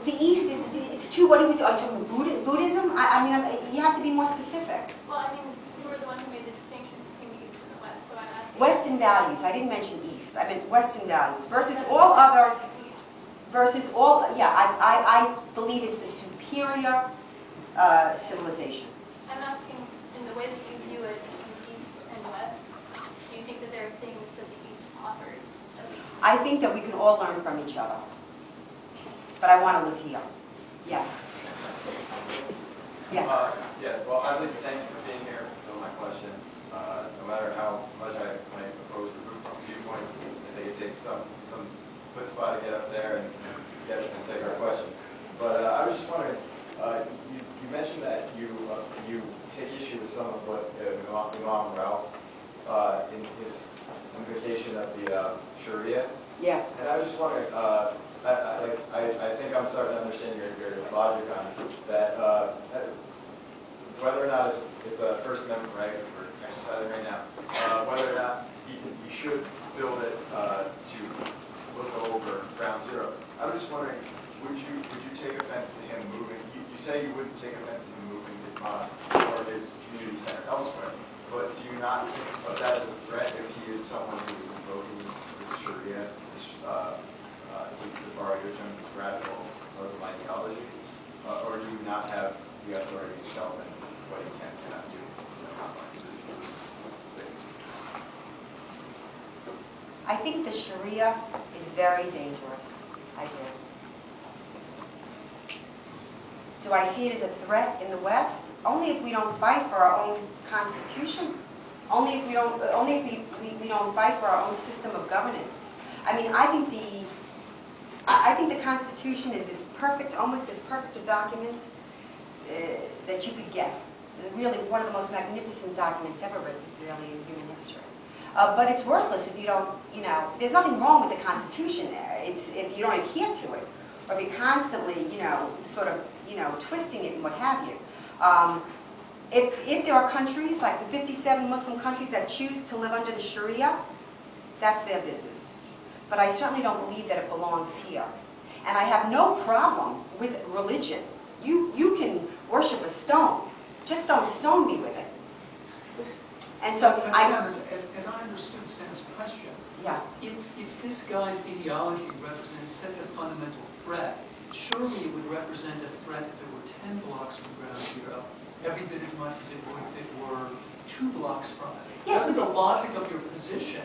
the East it's too, what are you talking, Buddhism? I mean, you have to be more specific. Well, I mean, you were the one who made the distinction between the East and the West, so I'm asking. Western values, I didn't mention East, I meant Western values versus all other, I believe it's the superior civilization. I'm asking, in the way that you view it in East and West, do you think that there are things that the East offers that we can? I think that we can all learn from each other. But I want to live here. Yes. Yes. Yes. Well, I'd like to thank you for being here. My question. No matter how much I might oppose viewpoints, I think it takes some chutzpah to get up there and take our question. But I was just wondering. You mentioned that you take issue with some of what Imam Ralph in his invocation of the Sharia. Yes. And I was just wondering. I think I'm starting to understand your logic on that. Whether or not it's a First Amendment right that we're exercising right now, whether or not he should build it to look over ground zero. I was just wondering, would you take offense to him moving? You say you wouldn't take offense to him moving his mosque or his community center elsewhere, but do you not think of that as a threat if he is someone who is invoking this Sharia, to borrow your term, this radical Muslim ideology, or do you not have the authority yourself and what you can and cannot do in this space? I think the Sharia is very dangerous. I do. Do I see it as a threat in the West? Only if we don't fight for our own constitution. Only if we don't fight for our own system of governance. I mean, I think the Constitution is as perfect, almost as perfect a document that you could get. Really, one of the most magnificent documents ever written, really, in human history. But it's worthless if you don't, there's nothing wrong with the Constitution. It's if you don't adhere to it, or if you're constantly, sort of, twisting it and what have you. If there are countries, like the 57 Muslim countries that choose to live under the Sharia, that's their business. But I certainly don't believe that it belongs here. And I have no problem with religion. You can worship a stone. Just don't stone me with it. And so as I understood Sam's question, yeah. If this guy's ideology represents such a fundamental threat, surely it would represent a threat if it were 10 blocks from ground zero, every bit as much as it would if it were 2 blocks from it. Yes, Doesn't the logic of your position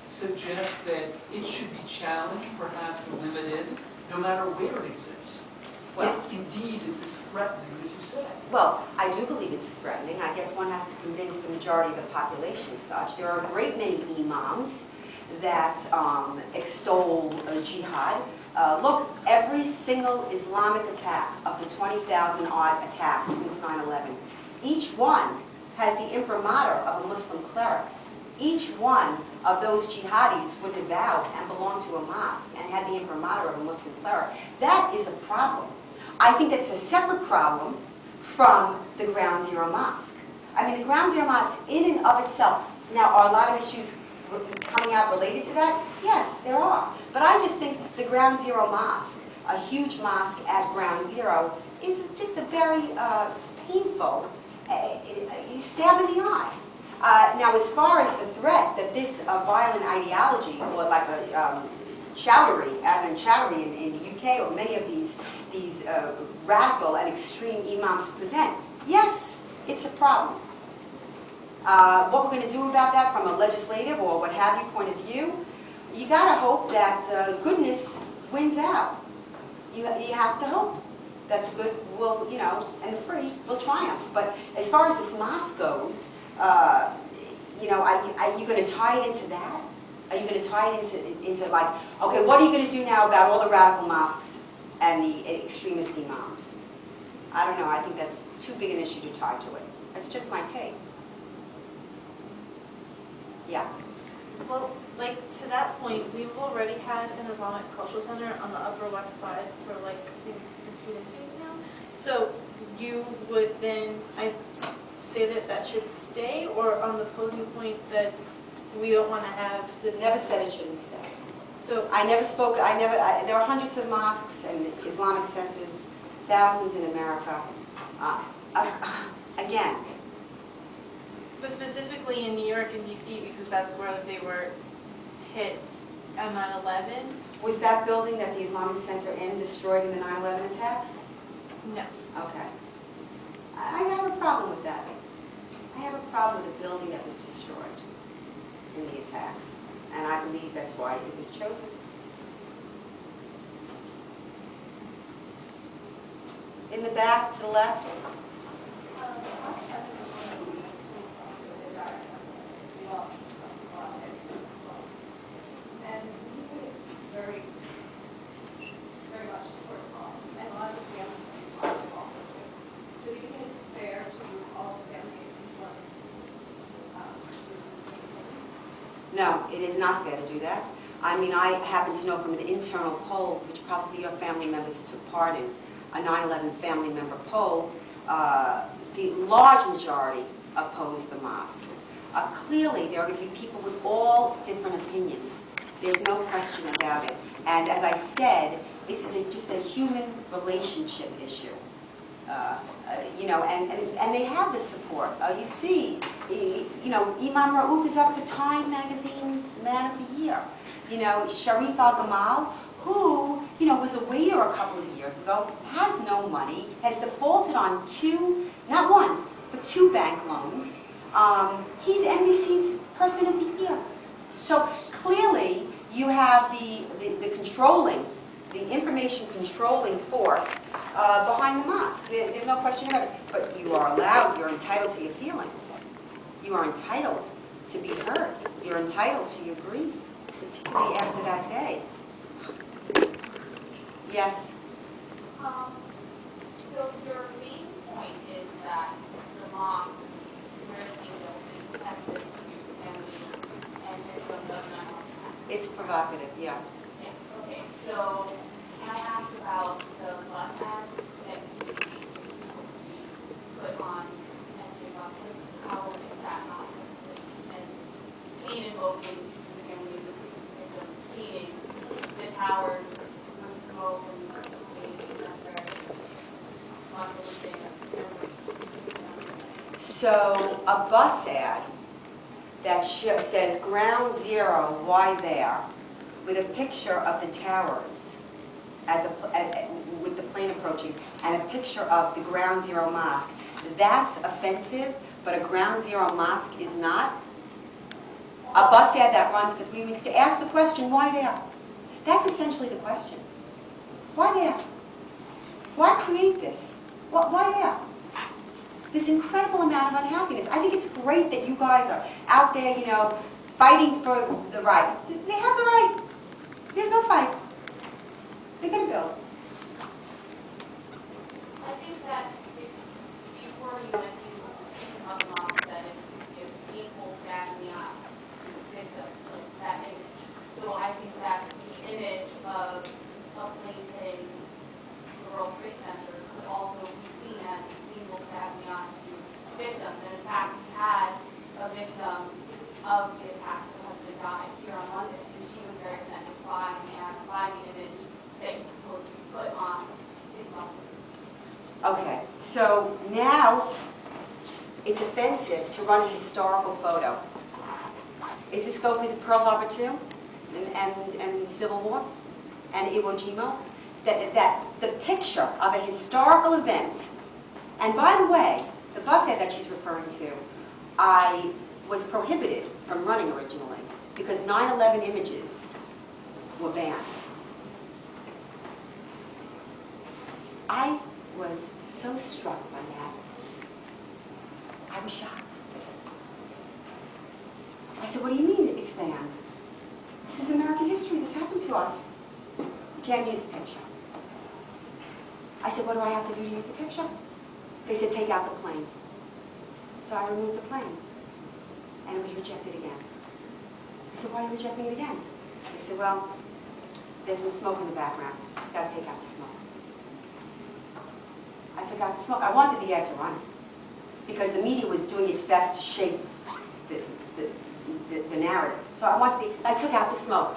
suggest that it should be challenged, perhaps limited, no matter where it exists? Well, if indeed it's as threatening as you say. Well, I do believe it's threatening. I guess one has to convince the majority of the population as such. There are a great many imams that extol jihad. Look, every single Islamic attack of the 20,000 odd attacks since 9/11, each one has the imprimatur of a Muslim cleric. Each one of those jihadis would devout and belong to a mosque and had the imprimatur of a Muslim cleric. That is a problem. I think that's a separate problem from the Ground Zero Mosque. I mean, the Ground Zero Mosque in and of itself, now are a lot of issues coming out related to that? Yes, there are. But I just think the Ground Zero Mosque, a huge mosque at Ground Zero, is just a very painful stab in the eye. Now, as far as the threat that this violent ideology, or like a Chowdhury in the UK, or many of these radical and extreme imams present, yes, it's a problem. What we're going to do about that from a legislative or what have you point of view, you got to hope that goodness wins out. You have to hope that the good will, and the free will triumph. But as far as this mosque goes, are you going to tie it into that? Are you going to tie it into like, okay, what are you going to do now about all the radical mosques and the extremist imams? I don't know. I think that's too big an issue to tie to it. That's just my take. Yeah. Well, like to that point, we've already had an Islamic Cultural Center on the Upper West Side for like I think 2 decades now. So you would then say that should stay, or on the opposing point that we don't want to have this. Never said it shouldn't stay. So I never spoke. There are hundreds of mosques and Islamic centers, thousands in America. Again. But specifically in New York and DC, because that's where they were hit at 9/11. Was that building that the Islamic Center destroyed in the 9/11 attacks? No. Okay. I have a problem with that. I have a problem with a building that was destroyed in the attacks. And I believe that's why it was chosen. In the back to the left. And we very much support moms, and a lot of the families are involved with it. So do you think it's fair to all families as well? No, it is not fair to do that. I mean, I happen to know from an internal poll, which probably your family members took part in, a 9/11 family member poll, the large majority opposed the mosque. Clearly, there are going to be people with all different opinions. There's no question about it. And as I said, this is just a human relationship issue. And they have the support. You see, Imam Raouf is up for Time Magazine's Man of the Year. Sharif Al-Gamal, who, was a waiter a couple of years ago, has no money, has defaulted on not one, but 2 bank loans. He's NBC's Person of the Year. So clearly, you have the information controlling force behind the mosque. There's no question about it. But you are allowed, you're entitled to your feelings. You are entitled to be heard. You're entitled to your grief, particularly after that day. Yes? So your main point is that the mosque, where it's being built, is protected to family and It's provocative, yeah. Yes, okay, so can I ask about the bus ad that you put on SJ buses? How is that not and pain invoking to the family of seeing the towers with smoke and so a bus ad that says ground zero, why there, with a picture of the towers as with the plane approaching, and a picture of the ground zero mosque, that's offensive, but a ground zero mosque is not. A bus ad that runs for 3 weeks to ask the question, why there? That's essentially the question. Why there? Why create this? Why there? This incredible amount of unhappiness. I think it's great that you guys are out there, you know, fighting for the right. They have the right. There's no fight. They're going to build. I think that before you went to speak about the mom, that if people stand in the eye to victims, like that image. So I think that the image of a plane hitting the World Trade Center could also be seen as people stabbing the eye to victims. And in fact, we had a victim of the attack, her husband died here on Monday, and she was very connected by the image that you put on his buses. Okay, so now it's offensive to run a historical photo. Is this go for the Pearl Harbor too? And Civil War? And Iwo Jima? That the picture of a historical event, and by the way, the bus ad that she's referring to, I was prohibited from running originally because 9/11 images were banned. I was so struck by that. I was shocked. I said, what do you mean it's banned? This is American history. This happened to us. You can't use a picture. I said, what do I have to do to use the picture? They said, take out the plane. So I removed the plane. And it was rejected again. I said, why are you rejecting it again? They said, well, there's some smoke in the background. You've got to take out the smoke. I took out the smoke. I wanted the ad to run because the media was doing its best to shape the narrative. So I took out the smoke.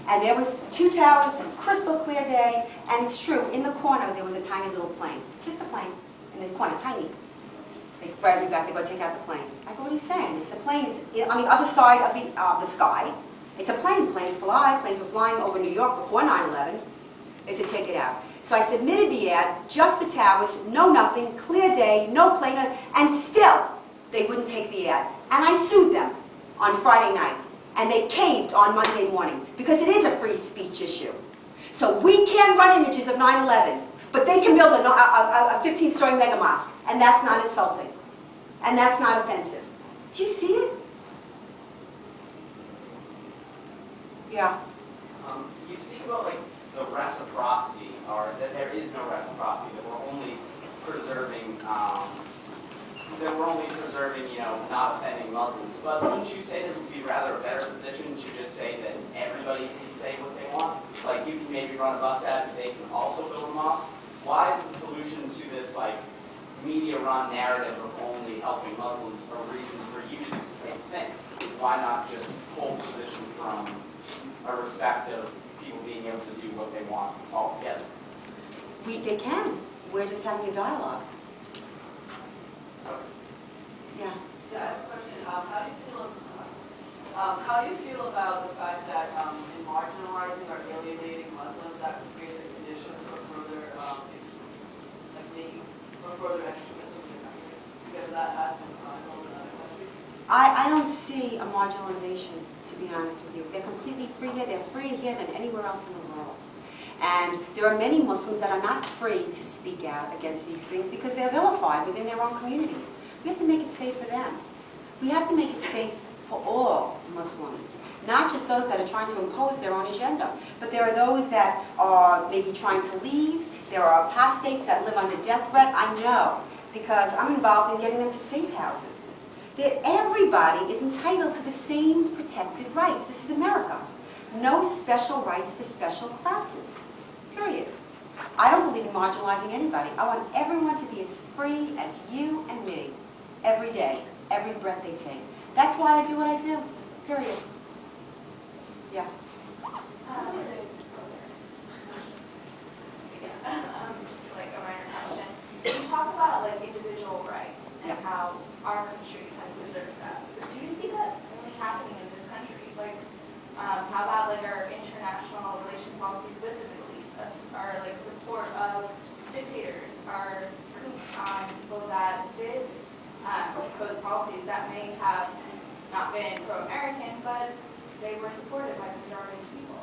And there was 2 towers, crystal clear day, and it's true, in the corner there was a tiny little plane. Just a plane in the corner, tiny. They grabbed me back, they go, take out the plane. I go, what are you saying? It's a plane, it's on the other side of the sky. It's a plane, planes fly, planes were flying over New York before 9/11. They said, take it out. So I submitted the ad, just the towers, no nothing, clear day, no plane, and still they wouldn't take the ad. And I sued them on Friday night. And they caved on Monday morning because it is a free speech issue. So we can't run images of 9/11, but they can build a 15-story mega mosque, and that's not insulting. And that's not offensive. Do you see it? Yeah. You speak about like the reciprocity, or that there is no reciprocity, that we're only preserving, you know, not offending Muslims. But wouldn't you say this would be rather a better position to just say that everybody can say what they want? Like you can maybe run a bus ad, but they can also build a mosque. Why is the solution to this like media-run narrative of only helping Muslims a reason for you to do the same thing? Why not just hold position from a respect of people being able to do what they want altogether? They can. We're just having a dialogue. Yeah. Yeah, I have a question. How do you feel about the fact that in marginalizing or alienating Muslims, that creates the conditions for further further extremism in the country? Because that has been found in other countries. I don't see a marginalization, to be honest with you. They're completely free here. They're freer here than anywhere else in the world. And there are many Muslims that are not free to speak out against these things because they're vilified within their own communities. We have to make it safe for them. We have to make it safe for all Muslims, not just those that are trying to impose their own agenda, but there are those that are maybe trying to leave. There are apostates that live under death threat. I know, because I'm involved in getting them to safe houses. that everybody is entitled to the same protected rights. This is America. No special rights for special classes, period. I don't believe in marginalizing anybody. I want everyone to be as free as you and me every day, every breath they take. That's why I do what I do, period. Yeah. Just like a minor question. You talk about like individual rights and how our country kind of preserves that. Do you see that only happening in this country? Like, how about like our international relation policies with the Middle East, our like support of dictators, our coups on people that did propose policies that may have not been pro-American, but they were supported by the majority of people?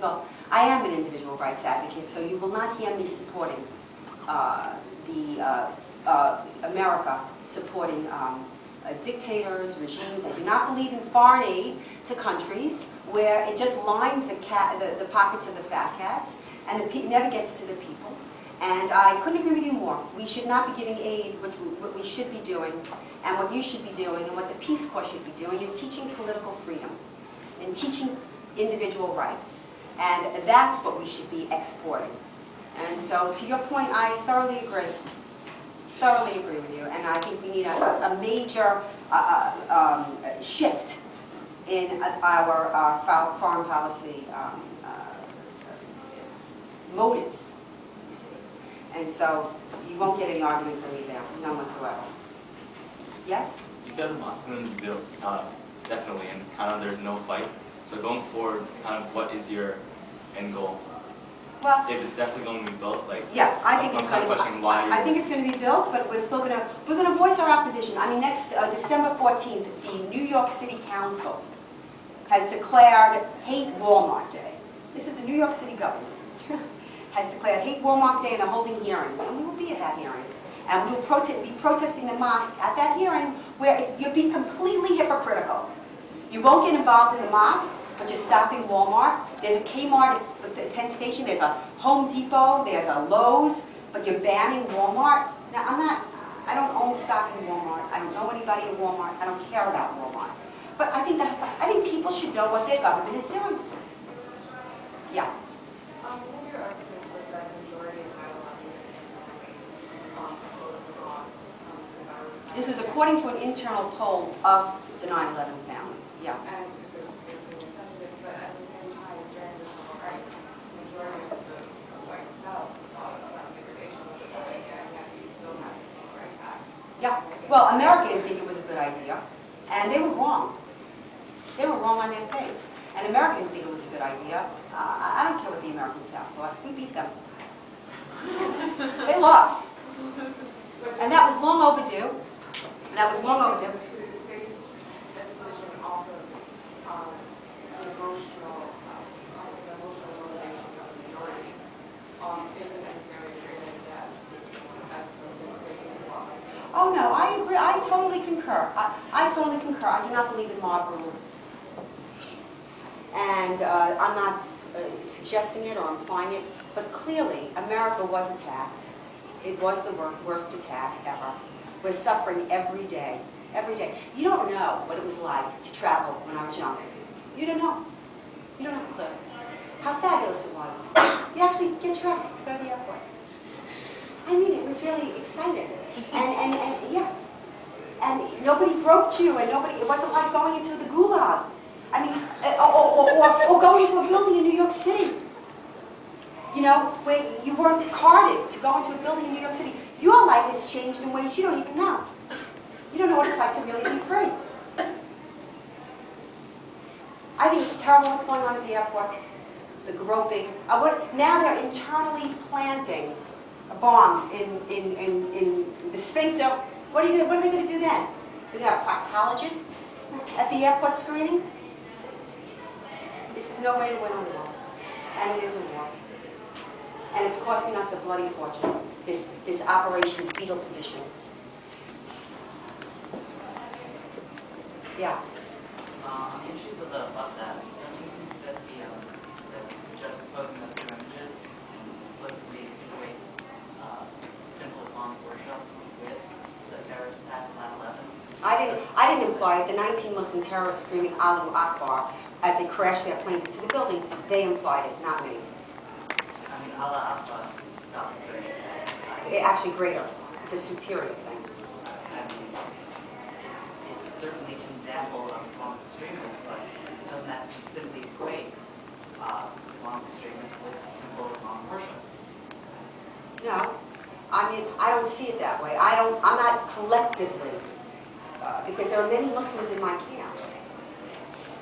Well, I am an individual rights advocate, so you will not hear me supporting America supporting dictators, regimes. I do not believe in foreign aid to countries where it just lines the pockets of the fat cats and it never gets to the people. And I couldn't agree with you more. We should not be giving aid. What we should be doing, and what you should be doing, and what the Peace Corps should be doing, is teaching political freedom and teaching individual rights. And that's what we should be exporting. And so, to your point, I thoroughly agree. Thoroughly agree with you. And I think we need a major shift in our foreign policy motives. And so you won't get any argument from me there, none whatsoever. Yes? You said the mosque is going to be built, definitely, and kind of there's no fight. So going forward, kind of what is your end goal? Well, if it's definitely going to be built, like, yeah, I think it's going to be. I think it's going to be built, but we're going to voice our opposition. I mean, next December 14th, the New York City Council has declared Hate Walmart Day. This is the New York City government. Has declared Hate Walmart Day, and they're holding hearings, and we will be at that hearing. And we will be protesting the mosque at that hearing, where you'll be completely hypocritical. You won't get involved in the mosque, but you're stopping Walmart. There's a Kmart at the Penn Station, there's a Home Depot, there's a Lowe's, but you're banning Walmart. Now, I don't own stock in Walmart. I don't know anybody at Walmart. I don't care about Walmart. But I think people should know what their government is doing. Yeah. One of your arguments was that the majority of 9/11 opposed the mosque. This was according to an internal poll of the 9/11 families. Yeah. And it's insensitive, but at the same time, during the civil rights, the majority of the white South thought about segregation was a good idea, and yet you still have the Civil Rights Act. Yeah. Well, America didn't think it was a good idea, and they were wrong. They were wrong on their face. And America didn't think it was a good idea. I don't care what the American South thought. We beat them. They lost. And that was long overdue. That was long overdue. To base a decision off of the emotional motivation of the majority isn't necessarily creating that as opposed to creating a law. Oh no, I agree. I totally concur. I totally concur. I do not believe in mob rule. And I'm not suggesting it or implying it, but clearly America was attacked. It was the worst attack ever. We're suffering every day, every day. You don't know what it was like to travel when I was young. You don't know. You don't have a clue. How fabulous it was. You actually get dressed to go to the airport. I mean, it was really exciting. And yeah. And nobody groped you, and it wasn't like going into the gulag. I mean, or going to a building in New York City. You know, where you weren't carded to go into a building in New York City. Your life has changed in ways you don't even know. You don't know what it's like to really be free. I think it's terrible what's going on at the airports. The groping. Now they're internally planting bombs in the sphincter. What are they going to do then? They're going to have proctologists at the airport screening? This is no way to win a war. And it is a war. And it's costing us a bloody fortune, this Operation Fetal Position. Yeah. On the issues of the OSAS, don't you think that that juxtaposing those two images implicitly equates simple Islamic worship with the terrorist attacks of 9/11? I I didn't imply it. The 19 Muslim terrorists screaming Allahu Akbar as they crashed their planes into the buildings, they implied it, not me. I mean, Allah Akbar is not great. Actually greater. It's a superior thing. I mean, it's certainly an example of Islamic extremism, but it doesn't have to simply equate Islamic extremism with simple Islamic worship. No, I mean, I don't see it that way. I'm not collectively, because there are many Muslims in my camp.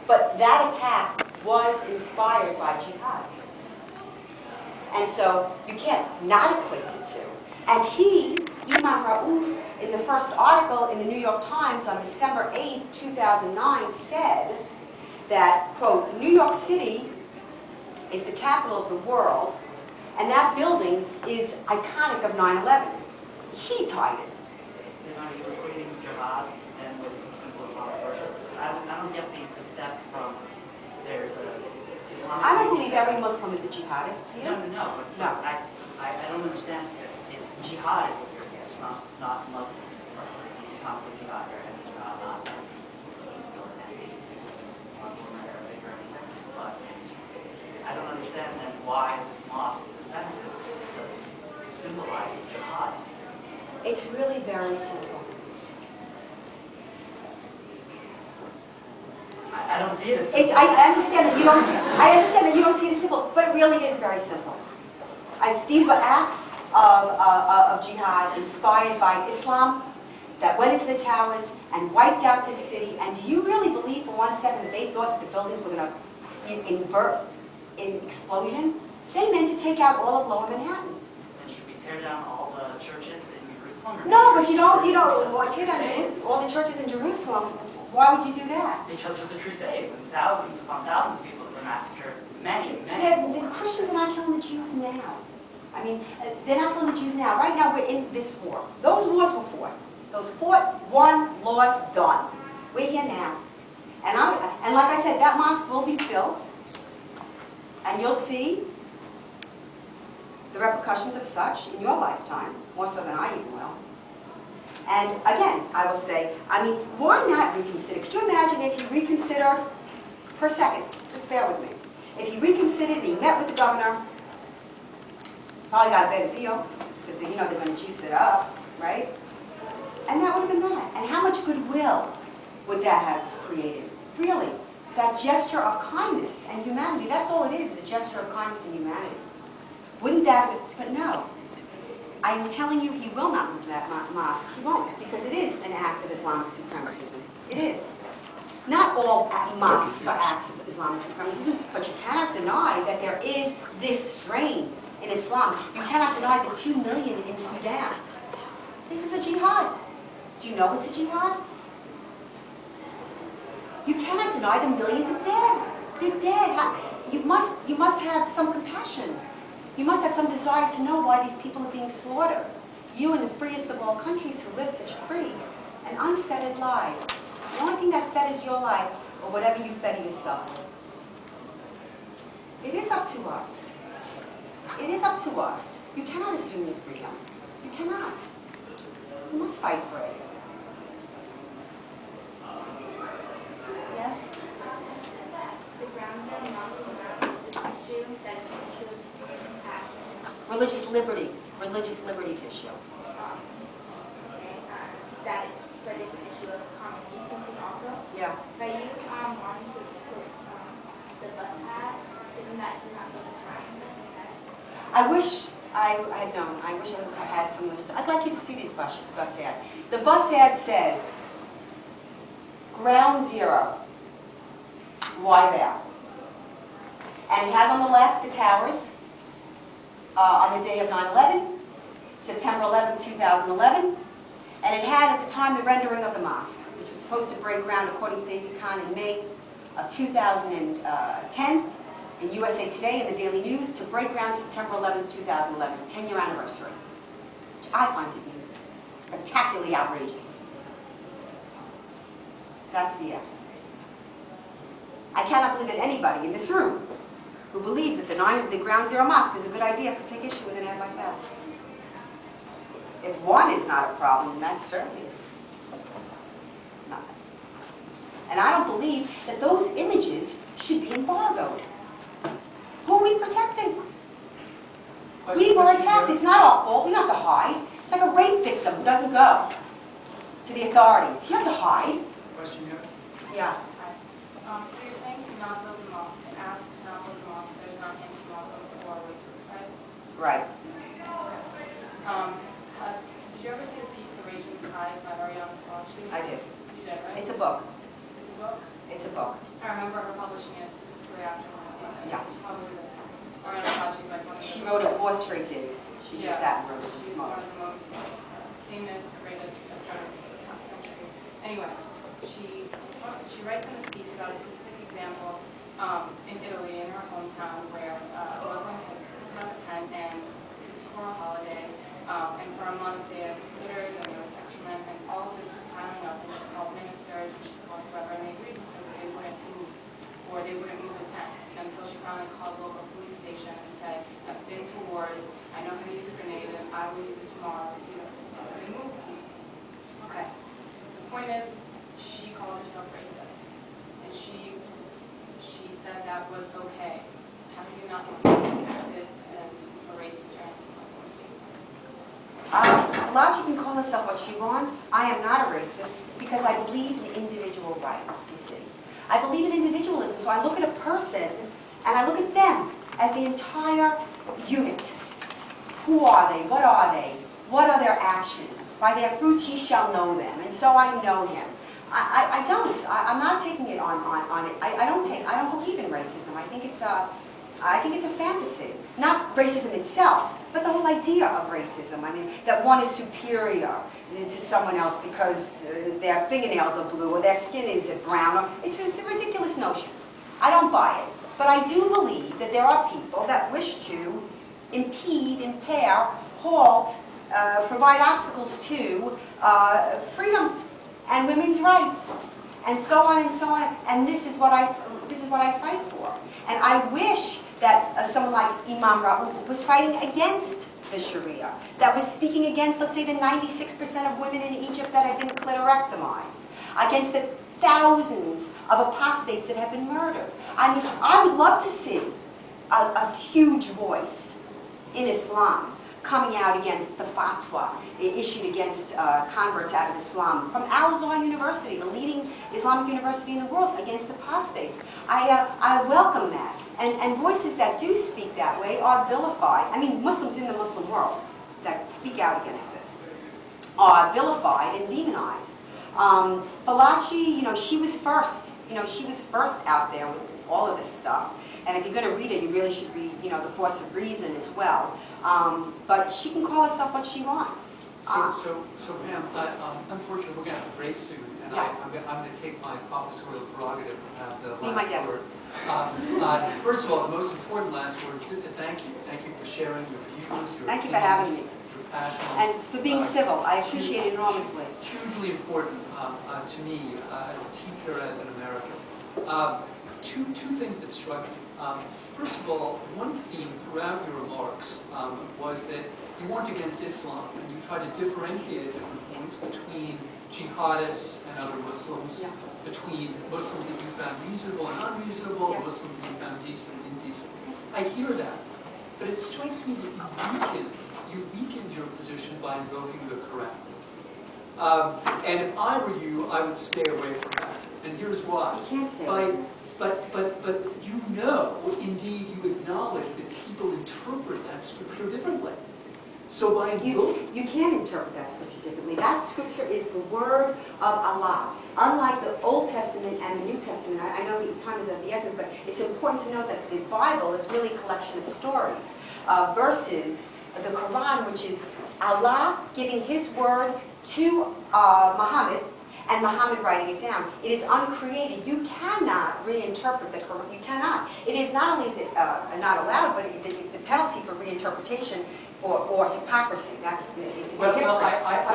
But that attack was inspired by jihad. And so you can't not equate the two. And he, Imam Raouf, in the first article in the New York Times on December 8th, 2009, said that, quote, New York City is the capital of the world, and that building is iconic of 9/11. He tied it. Then are you equating jihad and with simple Islamic worship? I don't get the step from there's a Islamic. I don't believe every Muslim is a jihadist. Do you? No. But I don't understand if jihad is what you're against, not Muslims. It's not what jihad or anti-jihad, not still anti-Muslim or Arabic or anything. But I don't understand then why this mosque is offensive. It doesn't symbolize jihad. It's really very simple. I don't see it as simple. I understand that you don't. I understand that you don't see it as simple, but it really is very simple. These were acts of jihad inspired by Islam that went into the towers and wiped out this city. And do you really believe for 1 second that they thought that the buildings were going to invert in explosion? They meant to take out all of Lower Manhattan. Then should we tear down all the churches in Jerusalem? No, but you don't tear down all the churches in Jerusalem. Why would you do that? Because of the Crusades and thousands upon thousands of people that were massacred. Many. The Christians are not killing the Jews now. I mean, they're not killing the Jews now. Right now, we're in this war. Those wars were fought. Those fought, won, lost, done. We're here now. And like I said, that mosque will be built, and you'll see the repercussions of such in your lifetime, more so than I even will. And again, I will say, I mean, why not reconsider? Could you imagine if he reconsidered, for a second, just bear with me. If he reconsidered and he met with the governor, probably got a better deal, because they're going to juice it up, right? And that would have been that. And how much goodwill would that have created? Really, that gesture of kindness and humanity, that's all it is a gesture of kindness and humanity. Wouldn't that have, but no. I am telling you, he will not move that mosque. He won't, because it is an act of Islamic supremacism. It is. Not all mosques are acts of Islamic supremacism, but you cannot deny that there is this strain in Islam. You cannot deny the 2 million in Sudan. This is a jihad. Do you know it's a jihad? You cannot deny the millions of dead. They're dead. You must have some compassion. You must have some desire to know why these people are being slaughtered. You in the freest of all countries who live such free and unfettered lives. The only thing that fetters your life, or whatever you fetter yourself. It is up to us. It is up to us. You cannot assume your freedom. You cannot. You must fight for it. Yes? The grounds are not the issue that issue of Religious liberty. Religious liberties issue. that is an issue of communism also. Yeah. By you wanting to put the bus ad, isn't that you're not going to try? I wish I had known. I wish I had some of this. I'd like you to see the bus ad. The bus ad says, Ground Zero. Why there? And it has on the left the towers on the day of 9/11, September 11, 2011. And it had at the time the rendering of the mosque, which was supposed to break ground according to Daisy Khan in May of 2010. In USA Today and the Daily News to break ground September 11, 2011, 10-year anniversary. Which I find to be spectacularly outrageous. That's the end. I cannot believe that anybody in this room who believes that the Ground Zero Mosque is a good idea could take issue with an ad like that. If one is not a problem, that certainly is not And I don't believe that those images should be embargoed. Who are we protecting? We were attacked. It's not our fault. We don't have to hide. It's like a rape victim who doesn't go to the authorities. You don't have to hide. Question here? Yeah. So you're saying to not build a mosque, to ask to not build a mosque, there's not anti-Muslim or racist, right? Right. Did you ever see the piece, The Raging Tide by Ariana Fauci? I did. You did, right? It's a book. It's a book? It's a book. I remember her publishing it specifically after one. Yeah. Probably Ariana Fauci's like one of the... She wrote it 4 straight days. She just sat and wrote it and She's one smoked. of the most famous, greatest attorneys of the past century. Anyway, she writes in this piece about a specific example in Italy, in her hometown, where Muslims had put up a tent and it was for a holiday, and for a month they had littered and there was excrement, and all of this was piling up, and she called ministers and she called whoever, and they agreed with her that they wouldn't move, or they wouldn't move the tent, until she finally called the local police station and said, I've been to wars, I know how to use a grenade, and I will use it tomorrow if you don't move it. Okay. The point is, she called herself racist, and she said that was okay. How do you not see this as a racist or anti-Muslim statement? Logic can call herself what she wants. I am not a racist because I believe in individual rights, you see. I believe in individualism, so I look at a person and I look at them as the entire unit. Who are they? What are they? What are their actions? By their fruits ye shall know them, and so I know him. I'm not taking it on it. I don't believe in racism. I think it's a fantasy. Not racism itself, but the whole idea of racism. I mean, that one is superior to someone else because their fingernails are blue or their skin is brown. It's a ridiculous notion. I don't buy it. But I do believe that there are people that wish to impede, impair, halt, provide obstacles to freedom and women's rights, and so on and so on. And this is what I fight for. And I wish that someone like Imam Raouf was fighting against the Sharia, that was speaking against, let's say, the 96% of women in Egypt that have been clitorectomized, against the thousands of apostates that have been murdered. I mean, I would love to see a huge voice in Islam coming out against the fatwa issued against converts out of Islam from Al-Azhar University, the leading Islamic university in the world, against apostates. I welcome that. And voices that do speak that way are vilified. I mean, Muslims in the Muslim world that speak out against this are vilified and demonized. Falaci, she was first. She was first out there with all of this stuff. And if you're going to read it, you really should read, The Force of Reason as well. But she can call herself what she wants. So Pam, unfortunately, we're going to have to break soon, and yeah. I'm going to take my professorial prerogative and have the Be my last guest. word. First of all, the most important last word is just to thank you. Thank you for sharing your views, your Thank you for having me. your passions. And for being civil. I appreciate it enormously. Hugely important to me as a teacher, as an American. Two things that struck me. First of all, one theme throughout your remarks was that you weren't against Islam, and you tried to differentiate at different points between jihadists and other Muslims, yeah. between Muslims that you found reasonable and unreasonable, yeah. Muslims that you found decent and indecent. I hear that, but it strikes me that you weakened your position by invoking the Quran. And if I were you, I would stay away from that. And here's why. You can't say that. But indeed, you acknowledge that people interpret that scripture differently. So by you can interpret that scripture differently. That scripture is the word of Allah. Unlike the Old Testament and the New Testament, I know the time is of the essence, but it's important to note that the Bible is really a collection of stories versus the Quran, which is Allah giving His word to Muhammad, and Muhammad writing it down. It is uncreated. You cannot reinterpret the Quran. You cannot. It is not only is it not allowed, but the penalty for reinterpretation or hypocrisy. That's to be a hypocrite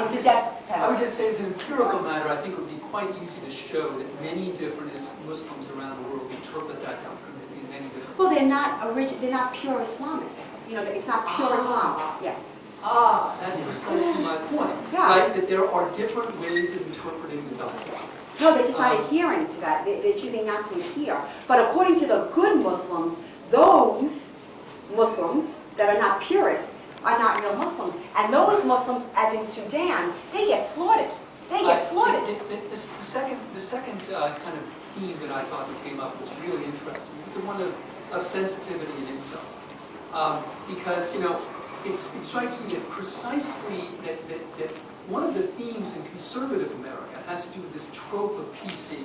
is the death penalty. I would just say, as an empirical matter, I think it would be quite easy to show that many different Muslims around the world interpret that doctrine in many different ways. Well, they're not pure Islamists. It's not pure Islam. Yes. That's precisely my point. Yeah. Right? That there are different ways of interpreting the document. No, they're just not adhering to that. They're choosing not to adhere. But according to the good Muslims, those Muslims that are not purists are not real Muslims. And those Muslims, as in Sudan, they get slaughtered. They get slaughtered. The second kind of theme that I thought that came up was really interesting. It's the one of sensitivity and insight. Because, you know, it strikes me that precisely that one of the themes in conservative America has to do with this trope of PC.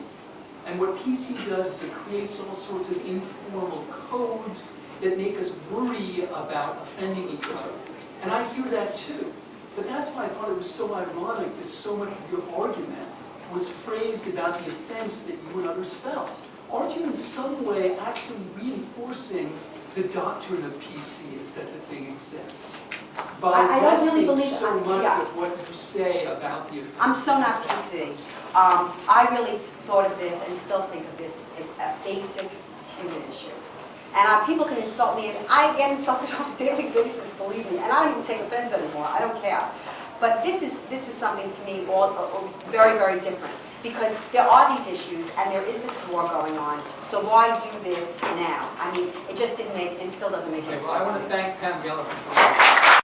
And what PC does is it creates all sorts of informal codes that make us worry about offending each other. And I hear that too. But that's why I thought it was so ironic that so much of your argument was phrased about the offense that you and others felt. Aren't you in some way actually reinforcing the doctrine of PC, if such a thing exists? By I don't really resting believe so much of what you say about the offense. I'm so not PC. I really thought of this and still think of this as a basic human issue. And people can insult me, and I get insulted on a daily basis, believe me, and I don't even take offense anymore. I don't care. But this was something to me very, very different. Because there are these issues, and there is this war going on, so why do this now? I mean, it just didn't make, and still doesn't make any sense. Well, I want to thank Pamela for